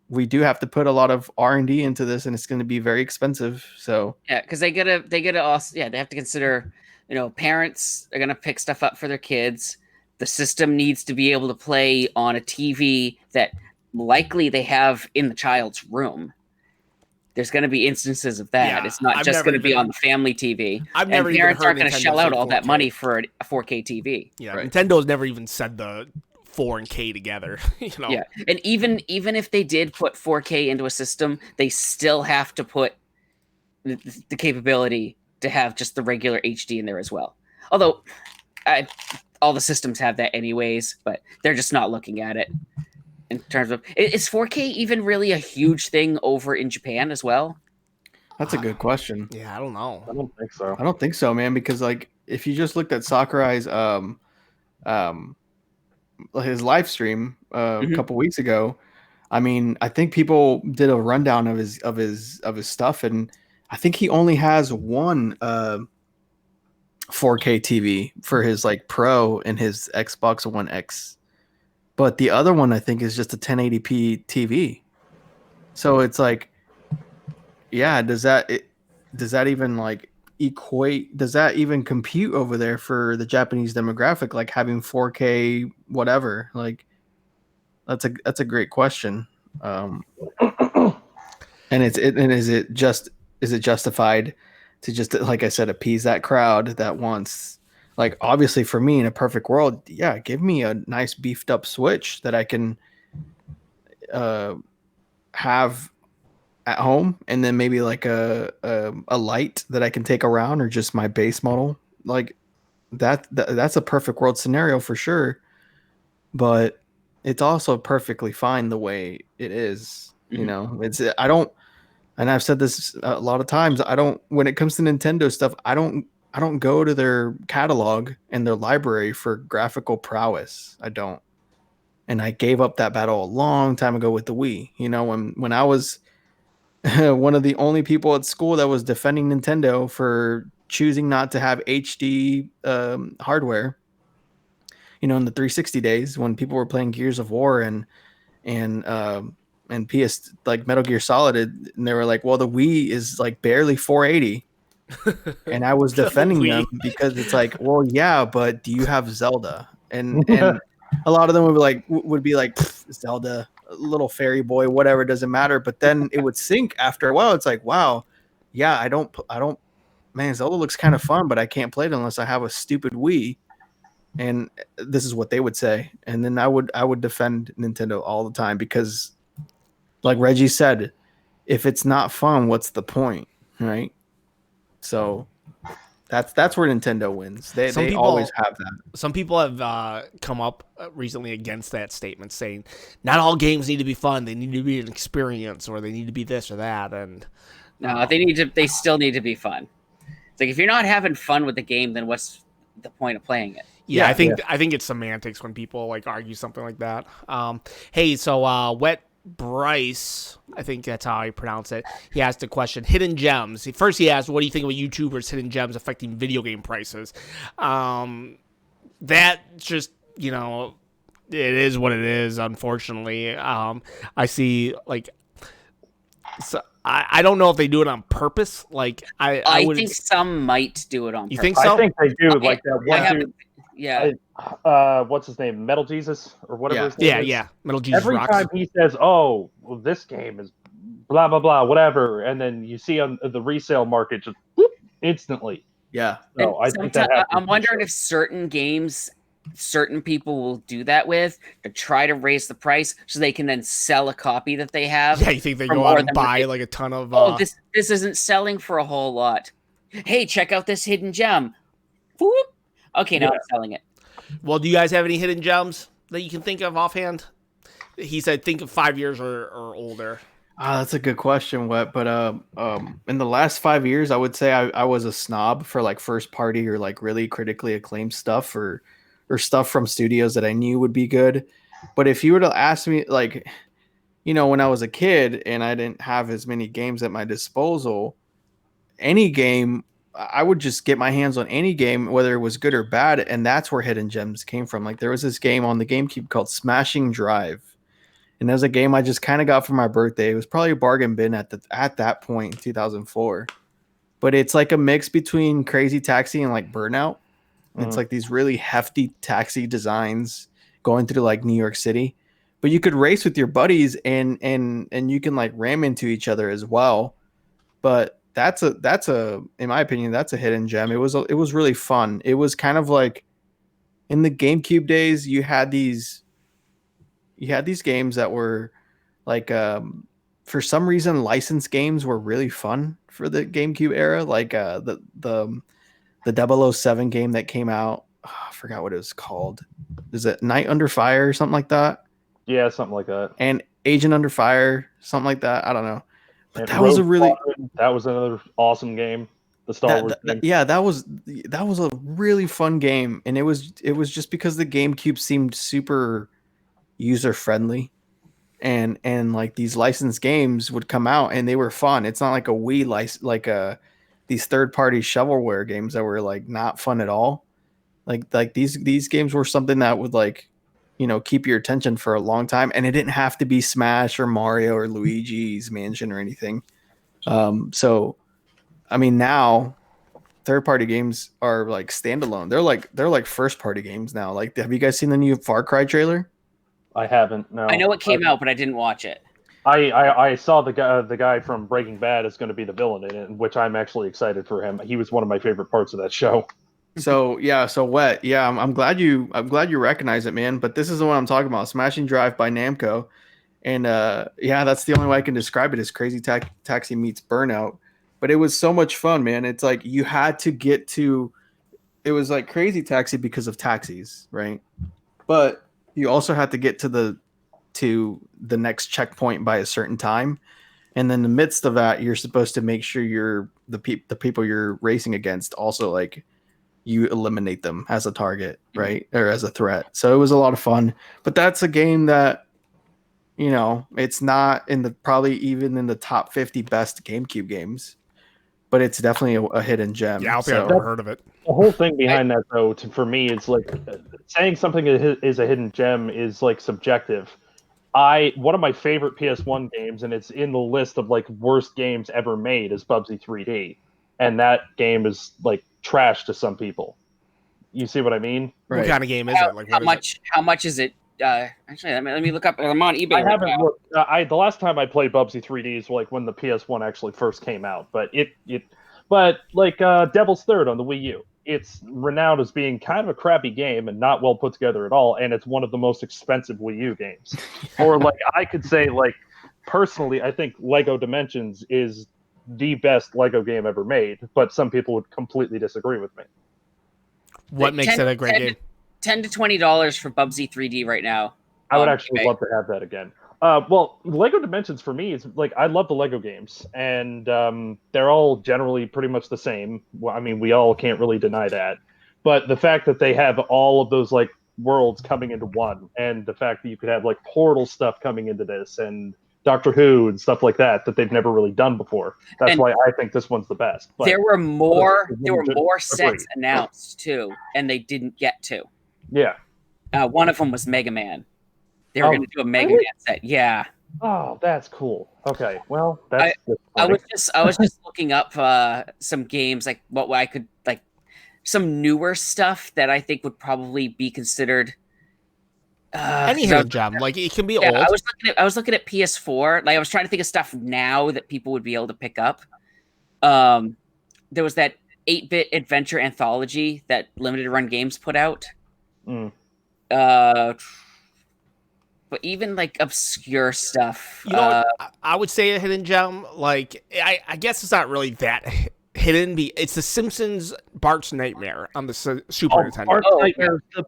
D: we do have to put a lot of R&D into this, and it's going to be very expensive. So
B: yeah, because they gotta also they have to consider, parents are gonna pick stuff up for their kids. The system needs to be able to play on a TV that likely they have in the child's room. There's going to be instances of that.
A: Yeah,
B: it's not just going to be on the family TV.
A: I've never even
B: parents
A: heard
B: aren't going to
A: Nintendo
B: shell out
A: say
B: all that
A: 4K.
B: money for a 4K TV.
A: Yeah,
D: right.
A: Nintendo's never even said the 4 and K together.
B: Yeah, and even if they did put 4K into a system, they still have to put the capability to have just the regular HD in there as well. Although, all the systems have that anyways, but they're just not looking at it. In terms of, is 4K even really a huge thing over in Japan as well?
D: That's a good question.
A: Yeah, I don't know.
C: I don't think so.
D: I don't think so, man, because like if you just looked at Sakurai's his live stream a couple weeks ago, I mean, I think people did a rundown of his stuff, and I think he only has one 4K TV for his like Pro and his Xbox One X. But the other one, I think, is just a 1080p TV. So it's like, yeah, does that even like equate? Does that even compute over there for the Japanese demographic? Like having 4K, whatever. Like, that's a great question. And is it justified to just, like I said, appease that crowd that wants? Like, obviously, for me, in a perfect world, yeah, give me a nice beefed up Switch that I can have at home, and then maybe like a light that I can take around, or just my base model. Like that's a perfect world scenario for sure. But it's also perfectly fine the way it is. I don't, and I've said this a lot of times. When it comes to Nintendo stuff, I don't go to their catalog and their library for graphical prowess. I don't. And I gave up that battle a long time ago with the Wii. When I was one of the only people at school that was defending Nintendo for choosing not to have HD hardware, in the 360 days when people were playing Gears of War and PS, like Metal Gear Solid, and they were like, well, the Wii is like barely 480. And I was defending them because it's like, well, yeah, but do you have Zelda? And a lot of them would be like Zelda, little fairy boy, whatever, doesn't matter. But then it would sink after a while. It's like, wow, yeah, I don't, man, Zelda looks kind of fun, but I can't play it unless I have a stupid Wii. And this is what they would say. And then I would defend Nintendo all the time because, like Reggie said, if it's not fun, what's the point, right? So that's where Nintendo wins. They always have that.
A: Some people have come up recently against that statement, saying not all games need to be fun. They need to be an experience, or they need to be this or that. And
B: no, they still need to be fun. It's like, if you're not having fun with the game, then what's the point of playing it?
A: Yeah, I think it's semantics when people like argue something like that. Hey, so Wet Bryce, I think that's how I pronounce it. He asked a question: hidden gems. First, he asked, "What do you think about YouTubers' hidden gems affecting video game prices?" That just, it is what it is. Unfortunately, I see like. So I don't know if they do it on purpose. Like I
B: think some might do it on purpose.
A: You think so?
C: I think they do. Like that one dude.
B: Yeah.
C: what's his name, Metal Jesus or whatever
D: Yeah.
C: his name is.
A: Yeah. Metal Jesus
C: Every
A: rocks.
C: time he says, "Oh, well, this game is blah blah blah, whatever," and then you see on the resale market just whoop, instantly.
D: Yeah.
C: So I think that happens.
B: I'm wondering if certain games, certain people will do that with to try to raise the price so they can then sell a copy that they have.
A: Yeah, you think they
B: for
A: go
B: more
A: out and
B: than what
A: buy
B: they-
A: like a ton of
B: Oh, this isn't selling for a whole lot. Hey, check out this hidden gem. Whoop. Okay, now I'm selling it.
A: Well, do you guys have any hidden gems that you can think of offhand? He said think of 5 years or older.
D: That's a good question, Wet. But in the last 5 years, I would say I was a snob for like first party or like really critically acclaimed stuff or stuff from studios that I knew would be good. But if you were to ask me, like, when I was a kid and I didn't have as many games at my disposal, any game, I would just get my hands on any game, whether it was good or bad. And that's where hidden gems came from. Like there was this game on the GameCube called Smashing Drive. And there's a game I just kind of got for my birthday. It was probably a bargain bin at that point in 2004. But it's like a mix between Crazy Taxi and like Burnout. It's like these really hefty taxi designs going through like New York City. But you could race with your buddies and you can like ram into each other as well. But that's a in my opinion, that's a hidden gem. It was really fun. It was kind of like in the GameCube days, you had these games that were like for some reason licensed games were really fun for the GameCube era, like the 007 game that came out. I forgot what it was called. Is it Night Under Fire or something like that?
C: Yeah, something like that.
D: And Agent Under Fire, something like that. I don't know. But
C: And
D: that was a really
C: that was another awesome game. The Star Wars game.
D: yeah, that was a really fun game, and it was just because the GameCube seemed super user friendly, and like these licensed games would come out and they were fun. It's not like a Wii these third party shovelware games that were like not fun at all. Like these games were something that would like keep your attention for a long time, and it didn't have to be Smash or Mario or Luigi's Mansion or anything. So I mean, now third-party games are like standalone. They're like first-party games now. Like, have you guys seen the new Far Cry trailer?
C: I haven't. No,
B: I know it came out, but I didn't watch it.
C: I saw the guy from Breaking Bad is going to be the villain in it, which I'm actually excited for him. He was one of my favorite parts of that show.
D: So Wet. Yeah, I'm glad you recognize it, man. But this is the one I'm talking about, Smashing Drive by Namco, and yeah, that's the only way I can describe it. Is Crazy Taxi meets Burnout. But it was so much fun, man. It's like you had to get to. It was like Crazy Taxi because of taxis, right? But you also had to get to the next checkpoint by a certain time, and in the midst of that, you're supposed to make sure the people you're racing against also like you eliminate them as a target, right, or as a threat. So it was a lot of fun. But that's a game that it's not probably even in the top 50 best GameCube games. But it's definitely a hidden gem.
A: Yeah, I don't think I've ever heard of it.
C: The whole thing behind that, though, for me, is like saying something is a hidden gem is like subjective. One of my favorite PS1 games, and it's in the list of like worst games ever made, is Bubsy 3D, and that game is like trash to some people. You see what I mean?
D: Right.
A: What kind of game is it? Like,
B: How much is it? Actually, let me look up. I'm on eBay.
C: I haven't looked. The last time I played Bubsy 3D is like when the PS1 actually first came out. But but like Devil's Third on the Wii U, it's renowned as being kind of a crappy game and not well put together at all. And it's one of the most expensive Wii U games. Or like I could say, like personally, I think Lego Dimensions is the best Lego game ever made. But some people would completely disagree with me.
A: What makes it a great game?
B: $10 to $20 for Bubsy 3D right now.
C: I would actually love to have that again. Well, Lego Dimensions for me is like I love the Lego games, and they're all generally pretty much the same. Well, I mean, we all can't really deny that. But the fact that they have all of those like worlds coming into one, and the fact that you could have like Portal stuff coming into this, and Doctor Who and stuff like that they've never really done before. That's why I think this one's the best. But
B: there were more sets announced too, and they didn't get to.
C: Yeah.
B: One of them was Mega Man. They were going to do a Mega Man set. Yeah.
C: Oh, that's cool. Okay. Well, that's
B: I was just looking up some games like what I could like some newer stuff that I think would probably be considered.
A: Any hidden gem, like it can be old.
B: I was looking at PS4. Like I was trying to think of stuff now that people would be able to pick up. There was that 8-bit adventure anthology that Limited Run Games put out. But even like obscure stuff.
A: You know, I would say a hidden gem. Like I guess it's not really that hidden. It's the Simpsons Bart's Nightmare on the Super Nintendo.
C: Bart's Nightmare is the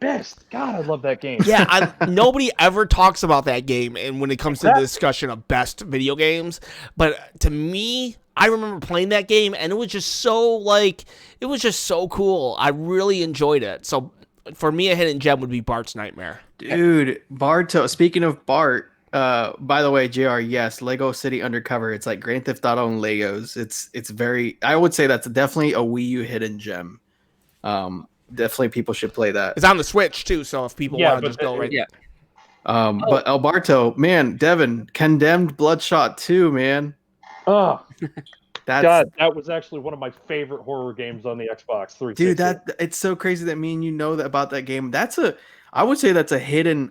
C: best. God, I love that game.
A: Yeah, nobody ever talks about that game, and when it comes to the discussion of best video games, but to me, I remember playing that game, and it was just so cool. I really enjoyed it. So for me, a hidden gem would be Bart's Nightmare.
D: Dude, Barto. Speaking of Bart, by the way, JR, yes, Lego City Undercover. It's like Grand Theft Auto and Legos. It's very. I would say that's definitely a Wii U hidden gem. Definitely, people should play that.
A: It's on the Switch too, so if people want to just go right.
B: Yeah.
D: But Alberto, man, Devin, Condemned Bloodshot 2, man.
C: Oh, God, that was actually one of my favorite horror games on the Xbox 360.
D: Dude, it's so crazy that me and you know about that game. I would say that's a hidden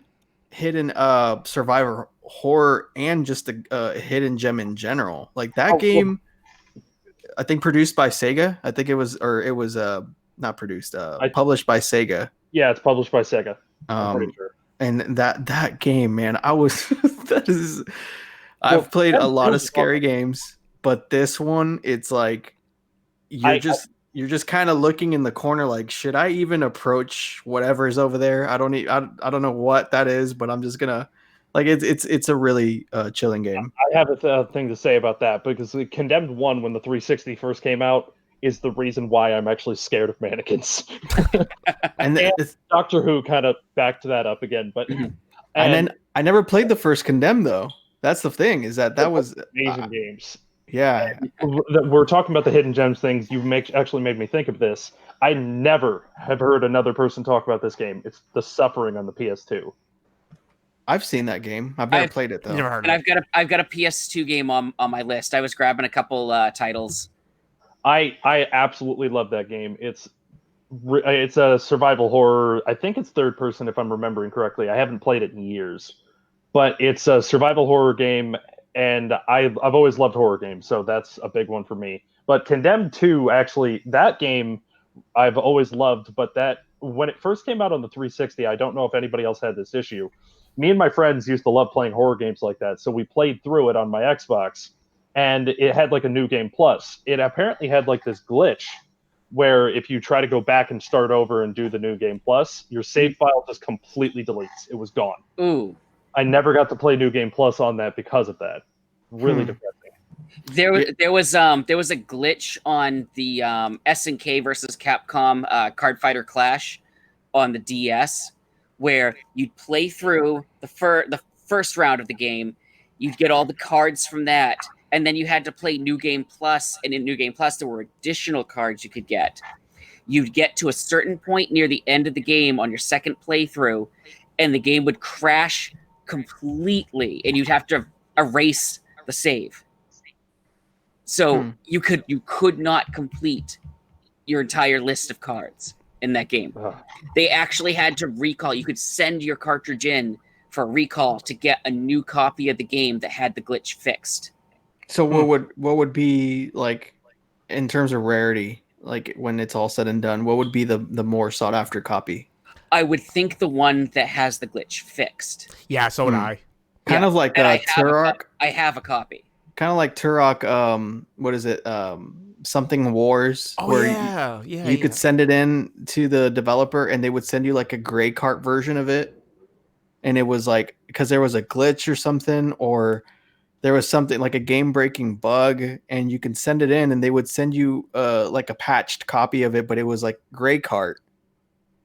D: survivor horror and just a hidden gem in general. Like that game, I think produced by Sega. I think it was not produced, published by Sega.
C: Yeah, it's published by Sega. I'm pretty sure.
D: And that game, man, I've played a lot of scary games, but this one, it's like you're just kind of looking in the corner, like, should I even approach whatever is over there? I don't know what that is, but I'm just gonna like it's a really chilling game.
C: I have a thing to say about that because the Condemned 1, when the 360 first came out, is the reason why I'm actually scared of mannequins. and Doctor Who kind of backed that up again, but
D: and then I never played the first Condemned though. That's the thing, is that was
C: amazing games.
D: Yeah,
C: we're talking about the hidden gems things. You actually made me think of this. I never have heard another person talk about this game. It's The Suffering on the PS2.
D: I've seen that game. I've never played it though.
A: Never heard
B: and
A: of it.
B: I've got a PS2 game on my list. I was grabbing a couple titles.
C: I absolutely love that game. It's a survival horror. I think it's third person if I'm remembering correctly. I haven't played it in years, but it's a survival horror game, and I've always loved horror games, so that's a big one for me. But Condemned 2, actually, that game I've always loved, but that when it first came out on the 360, I don't know if anybody else had this issue. Me and my friends used to love playing horror games like that, so we played through it on my Xbox. And it had like a New Game Plus. It apparently had like this glitch where if you try to go back and start over and do the New Game Plus, your save file just completely deletes. It was gone.
B: Ooh.
C: I never got to play New Game Plus on that because of that. Really depressing.
B: There was a glitch on the SNK versus Capcom Card Fighter Clash on the DS where you'd play through the first round of the game, you'd get all the cards from that. And then you had to play New Game Plus, and in New Game Plus, there were additional cards you could get. You'd get to a certain point near the end of the game on your second playthrough, and the game would crash completely, and you'd have to erase the save. So you could not complete your entire list of cards in that game. They actually had to recall. You could send your cartridge in for a recall to get a new copy of the game that had the glitch fixed.
D: So what would be like in terms of rarity, like when it's all said and done, what would be the more sought after copy?
B: I would think the one that has the glitch fixed.
A: Yeah, so would I.
D: Kind of like Turok.
B: I have a copy.
D: Kind of like Turok. What is it? Something Wars.
A: Oh
D: where you could send it in to the developer, and they would send you like a gray cart version of it, and it was like because there was a glitch or something, or there was something like a game-breaking bug, and you can send it in, and they would send you like a patched copy of it, but it was like gray cart.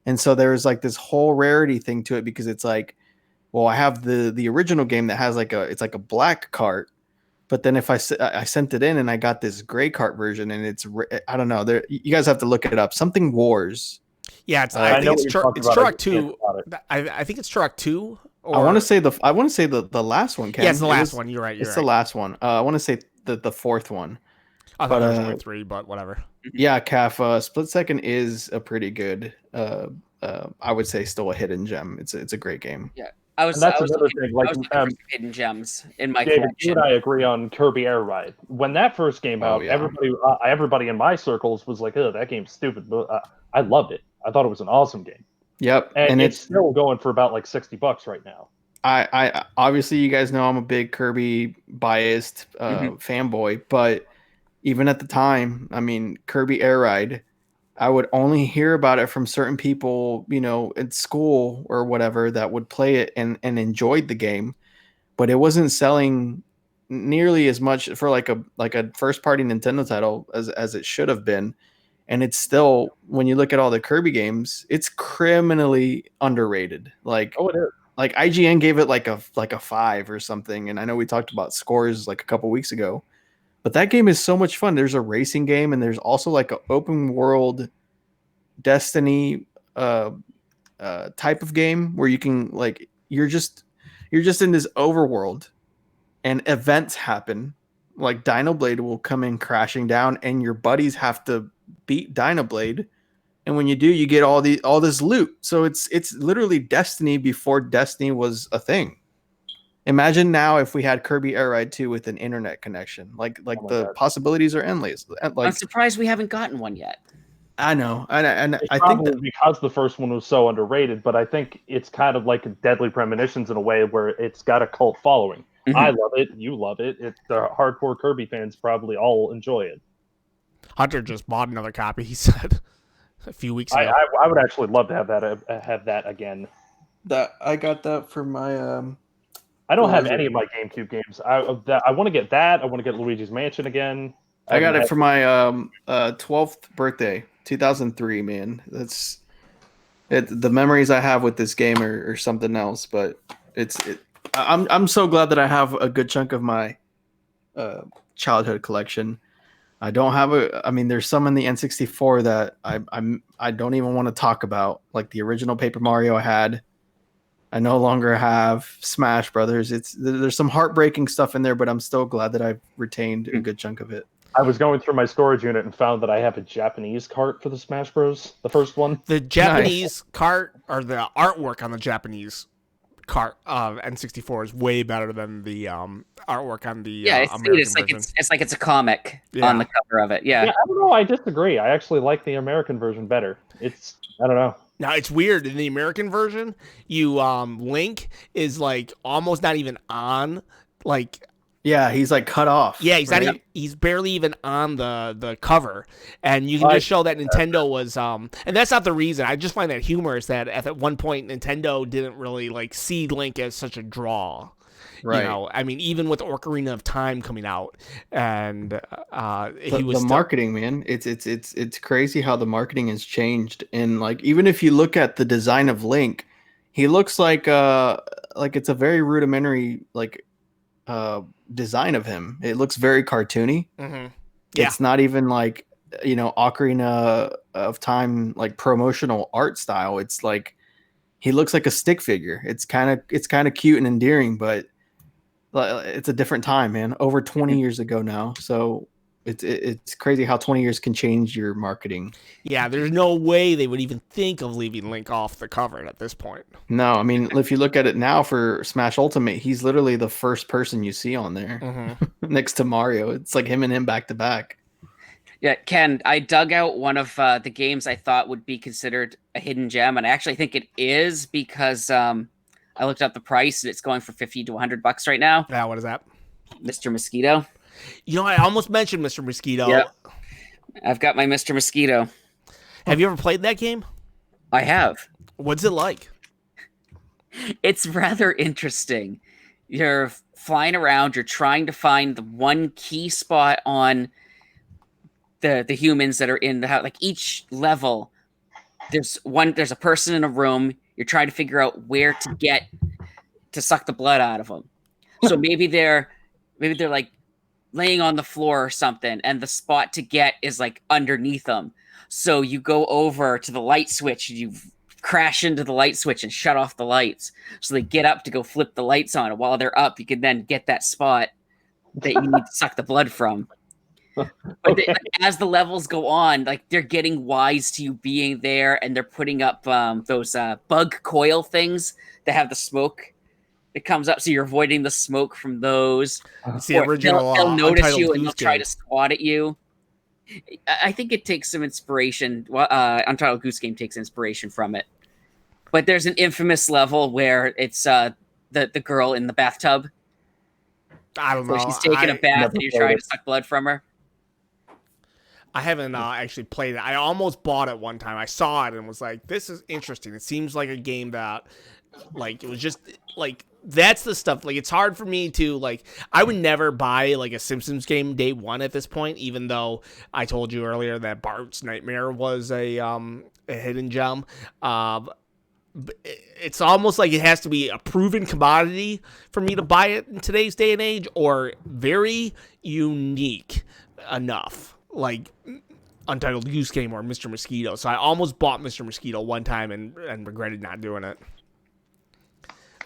D: And so there was like this whole rarity thing to it because it's like, well, I have the original game that has it's like a black cart, but then if I sent it in and I got this gray cart version, and I don't know, you guys have to look it up. Something Wars.
A: Yeah, I think it's Turok 2. I think it's Turok 2.
D: I want to say the last one. Ken.
A: Yeah, it's the last one. You're right.
D: It's the last one. I want to say the fourth one.
A: I thought it was only 3, but whatever.
D: Yeah, Calf. Split Second is a pretty good. I would say still a hidden gem. It's a great game.
B: Yeah,
C: And that's another thing. Like,
B: I was looking for some hidden gems in my
C: David, you
B: collection.
C: and I agree on Kirby Air Ride. When that first came out,
D: yeah.
C: everybody in my circles was like, "Oh, that game's stupid." But I loved it. I thought it was an awesome game.
D: Yep,
C: And it's still going for about like $60 right now.
D: I obviously, you guys know I'm a big Kirby biased fanboy, but even at the time, I mean, Kirby Air Ride, I would only hear about it from certain people, at school or whatever, that would play it and enjoyed the game, but it wasn't selling nearly as much for like a first party Nintendo title as it should have been. And it's still, when you look at all the Kirby games, it's criminally underrated. Like,
C: oh, it is.
D: Like IGN gave it like a 5 or something, and I know we talked about scores like a couple weeks ago, but that game is so much fun. There's a racing game, and there's also like an open world Destiny type of game where you can like you're just in this overworld, and events happen. Like Dinoblade will come in crashing down, and your buddies have to beat Dinoblade. And when you do, you get all this loot. So it's literally Destiny before Destiny was a thing. Imagine now if we had Kirby Air Ride 2 with an internet connection. Like the possibilities are endless. Like,
B: I'm surprised we haven't gotten one yet.
D: I know, and
C: It's
D: I
C: probably
D: think
C: because the first one was so underrated. But I think it's kind of like Deadly Premonitions in a way where it's got a cult following.
B: Mm-hmm.
C: I love it. You love it. The hardcore Kirby fans probably all enjoy it.
A: Hunter just bought another copy, he said, a few weeks ago.
C: I would actually love to have that again.
D: that I got that for my
C: I don't have any of my GameCube games. I want to get that. I want to get Luigi's Mansion again.
D: I got it for my 12th birthday, 2003. Man, that's it. The memories I have with this game are something else. But I'm so glad that I have a good chunk of my childhood collection. I don't have I mean, there's some in the N64 that I don't even want to talk about, like the original Paper Mario I had. I no longer have Smash Brothers. There's some heartbreaking stuff in there, but I'm still glad that I've retained a good chunk of it.
C: I was going through my storage unit and found that I have a Japanese cart for the Smash Bros. The first one.
A: The Japanese cart, or the artwork on the Japanese cart of N64 is way better than the artwork on the American version.
B: It's like it's a comic on the cover of it. Yeah,
C: I don't know. I disagree. I actually like the American version better. I don't know.
A: Now it's weird in the American version. You Link is like almost not even on, like.
D: Yeah, he's like cut off.
A: Yeah, he's not even, he's barely even on the cover, and you can just show that Nintendo was and that's not the reason. I just find that humorous that at one point Nintendo didn't really like see Link as such a draw. Right. You know, I mean, even with Ocarina of Time coming out, and he was
D: the marketing, man. It's crazy how the marketing has changed, and like even if you look at the design of Link, he looks like it's a very rudimentary design of him. It looks very cartoony.
A: Mm-hmm. Yeah.
D: It's not even like Ocarina of Time like promotional art style. It's like he looks like a stick figure. It's kind of cute and endearing, but it's a different time, man. Over 20 years ago now. So it's crazy how 20 years can change your marketing.
A: Yeah, there's no way they would even think of leaving Link off the cover at this point.
D: No, I mean, if you look at it now for Smash Ultimate, he's literally the first person you see on there next to Mario. It's like him and him back to back.
B: Yeah, Ken, I dug out one of the games I thought would be considered a hidden gem, and I actually think it is because I looked up the price and it's going for $50 to $100 right now.
A: Yeah, what is that?
B: Mr. Mosquito.
A: You know, I almost mentioned Mr. Mosquito.
B: Yep. I've got my Mr. Mosquito.
A: Have you ever played that game?
B: I have.
A: What's it like?
B: It's rather interesting. You're flying around, you're trying to find the one key spot on the humans that are in the house. Like each level, there's a person in a room. You're trying to figure out where to get to suck the blood out of them. So maybe they're like laying on the floor or something, and the spot to get is like underneath them. So you go over to the light switch, and you crash into the light switch and shut off the lights. So they get up to go flip the lights on, and while they're up, you can then get that spot that you need to suck the blood from. But like, as the levels go on, like they're getting wise to you being there, and they're putting up those bug coil things that have the smoke that comes up, so you're avoiding the smoke from those.
A: It's the original
B: They'll notice
A: Untitled
B: you and
A: Goose
B: they'll try
A: Game.
B: to squat at you. I think it takes some inspiration. Untitled Goose Game takes inspiration from it. But there's an infamous level where it's the girl in the bathtub.
A: I don't know.
B: Where she's taking a bath and you're trying to suck blood from her.
A: I haven't actually played it. I almost bought it one time. I saw it and was like, this is interesting. It seems like a game that, like, it was just, like, that's the stuff. Like, it's hard for me to, like, I would never buy, like, a Simpsons game day one at this point, even though I told you earlier that Bart's Nightmare was a hidden gem. It's almost like it has to be a proven commodity for me to buy it in today's day and age, or very unique enough, like Untitled Goose Game or Mr. Mosquito. So I almost bought Mr. Mosquito one time and regretted not doing it.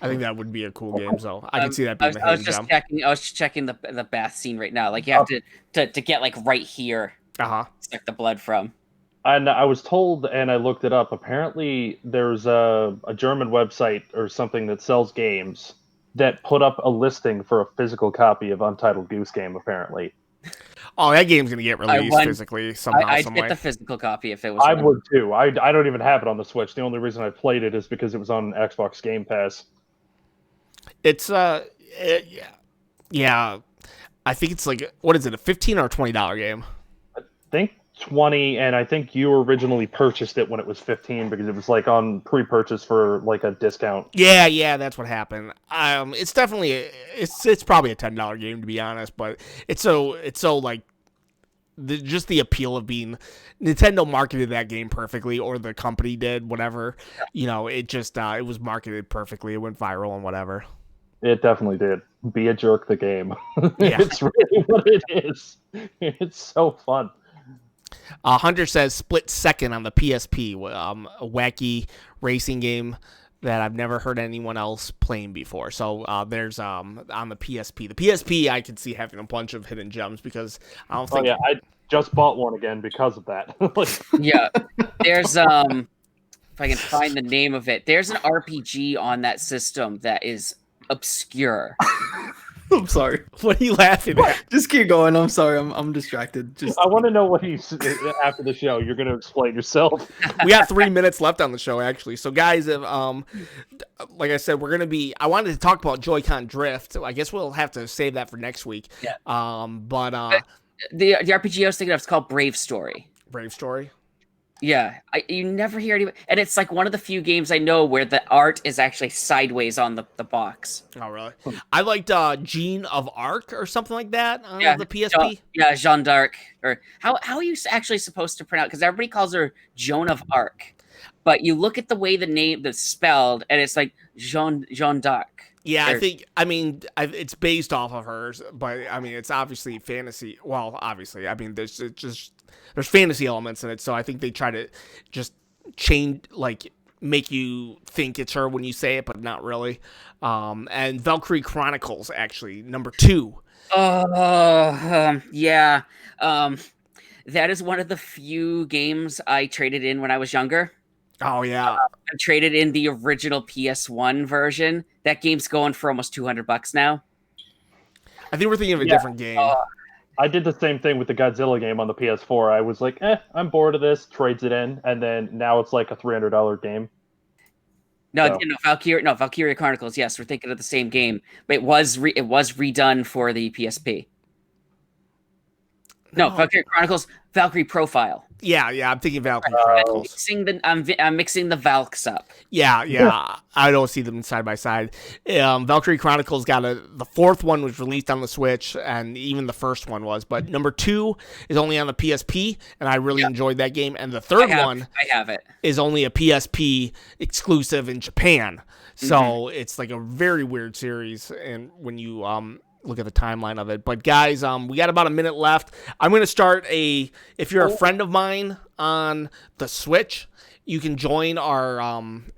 A: I think that would be a cool game, so I can see that being
B: I was just checking the bath scene right now. Like you have to get like right here. Suck the blood from.
C: And I was told, and I looked it up, apparently there's a German website or something that sells games that put up a listing for a physical copy of Untitled Goose Game, apparently.
A: Oh, that game's going to get released physically somehow,
B: I'd get the physical copy if it was.
C: I would too. I don't even have it on the Switch. The only reason I played it is because it was on Xbox Game Pass.
A: It's, yeah. I think it's like, what is it, a $15 or $20 game?
C: I think 20, and I think you originally purchased it when it was 15 because it was like on pre-purchase for like a discount.
A: Yeah, that's what happened. It's definitely it's probably a $10 game, to be honest, but it's so like just the appeal of being Nintendo marketed that game perfectly, or the company did, whatever. You know, it just it was marketed perfectly. It went viral and whatever.
C: It definitely did. Be a Jerk the game.
A: Yeah.
C: It's really what it is. It's so fun.
A: Hunter says split second on the PSP, a wacky racing game that I've never heard anyone else playing before. So there's on the PSP. The PSP I could see having a bunch of hidden gems because I don't think.
C: Oh yeah, I just bought one again because of that.
B: Yeah, there's if I can find the name of it, there's an RPG on that system that is obscure.
D: I'm sorry.
A: What are you laughing at?
D: Just keep going. I'm sorry. I'm distracted. Just
C: I want to know what he's after the show. You're going to explain yourself.
A: We got 3 minutes left on the show, actually. So, guys, if, like I said, we're going to be. I wanted to talk about Joy-Con Drift. I guess we'll have to save that for next week.
B: Yeah.
A: But
B: the RPG I was thinking of is called Brave Story.
A: Brave Story.
B: Yeah, you never hear any, and it's like one of the few games I know where the art is actually sideways on the box.
A: Oh, really? I liked Jean of Arc or something like that on the PSP.
B: Jeanne d'Arc. Or how are you actually supposed to pronounce? Because everybody calls her Joan of Arc, but you look at the way the name is spelled, and it's like Jeanne d'Arc.
A: Yeah, it's based off of hers, but I mean, it's obviously fantasy. Well, obviously, I mean, there's fantasy elements in it, so I think they try to just change, like, make you think it's her when you say it, but not really. And Valkyrie Chronicles, actually, number 2.
B: Yeah. That is one of the few games I traded in when I was younger.
A: Oh, yeah.
B: I traded in the original PS1 version. That game's going for almost $200 now.
A: I think we're thinking of a different game.
C: I did the same thing with the Godzilla game on the PS4. I was like, I'm bored of this, trades it in, and then now it's like a $300 game.
B: No, Valkyrie Chronicles, yes, we're thinking of the same game. But it was redone for the PSP. No, Valkyrie Chronicles, Valkyrie Profile.
A: Yeah, I'm thinking Valkyrie Chronicles.
B: I'm mixing the Valks up.
A: Yeah, I don't see them side by side. Valkyrie Chronicles got the 4th one was released on the Switch, and even the first one was. But number 2 is only on the PSP, and I really enjoyed that game. And the third one,
B: I have it,
A: is only a PSP exclusive in Japan. So it's like a very weird series, and when you look at the timeline of it. But guys, we got about a minute left. I'm going to start if you're a friend of mine on the Switch, you can join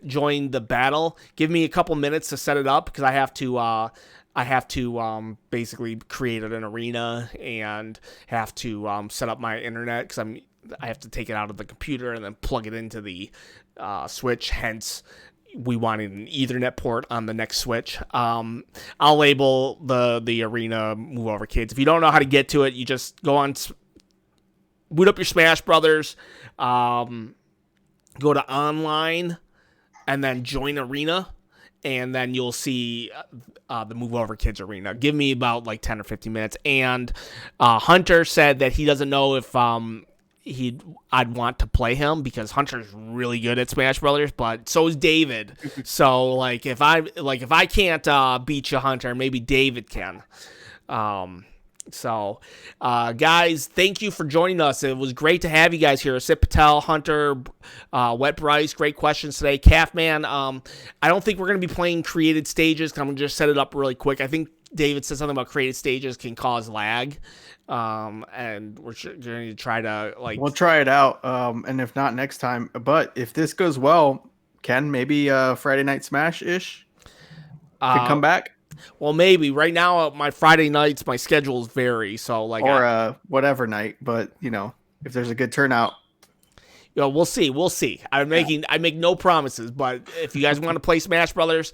A: join the battle. Give me a couple minutes to set it up because I have to I have to basically create an arena and have to set up my internet because I have to take it out of the computer and then plug it into the Switch. Hence, we wanted an Ethernet port on the next Switch. I'll label the arena Move Over Kids. If you don't know how to get to it, you just go on, boot up your Smash Brothers, go to online, and then join arena. And then you'll see the Move Over Kids arena. Give me about like 10 or 15 minutes. And Hunter said that he doesn't know if I'd want to play him because Hunter's really good at Smash Brothers, but so is David. So like if I can't beat you, Hunter, maybe David can. So, guys, thank you for joining us. It was great to have you guys here. Sid Patel, Hunter, Wet Bryce, great questions today. Calfman, I don't think we're going to be playing created stages. I'm going to just set it up really quick. I think David said something about created stages can cause lag. And we're going to try to
D: we'll try it out. And if not next time, but if this goes well, Ken, maybe Friday Night Smash-ish could come back.
A: Well, maybe. Right now, my Friday nights, my schedules vary. So,
D: whatever night. But if there's a good turnout,
A: we'll see. We'll see. I make no promises. But if you guys want to play Smash Brothers,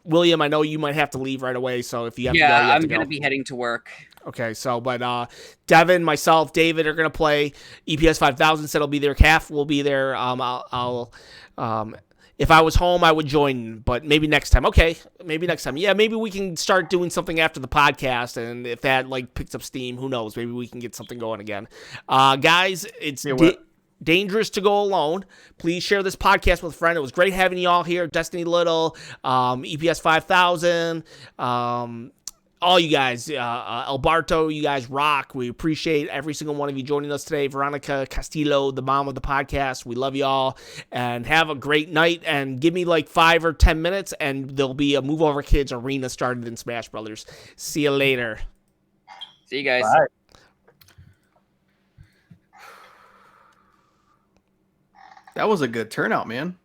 A: William, I know you might have to leave right away. So if you have to go,
B: I'm going to be heading to work.
A: Okay, so but Devin, myself, David are gonna play. EPS 5000 said I'll be there. Calf will be there. I'll if I was home, I would join, but maybe next time. Okay, maybe next time. Yeah, maybe we can start doing something after the podcast, and if that picks up steam, who knows? Maybe we can get something going again. Guys, it's dangerous to go alone. Please share this podcast with a friend. It was great having you all here. Destiny Little, EPS 5000, all you guys, Alberto, you guys rock. We appreciate every single one of you joining us today. Veronica Castillo, the mom of the podcast. We love you all. And have a great night. And give me 5 or 10 minutes, and there'll be a Move Over Kids arena started in Smash Brothers. See you later.
B: See you guys.
C: Bye.
D: That was a good turnout, man.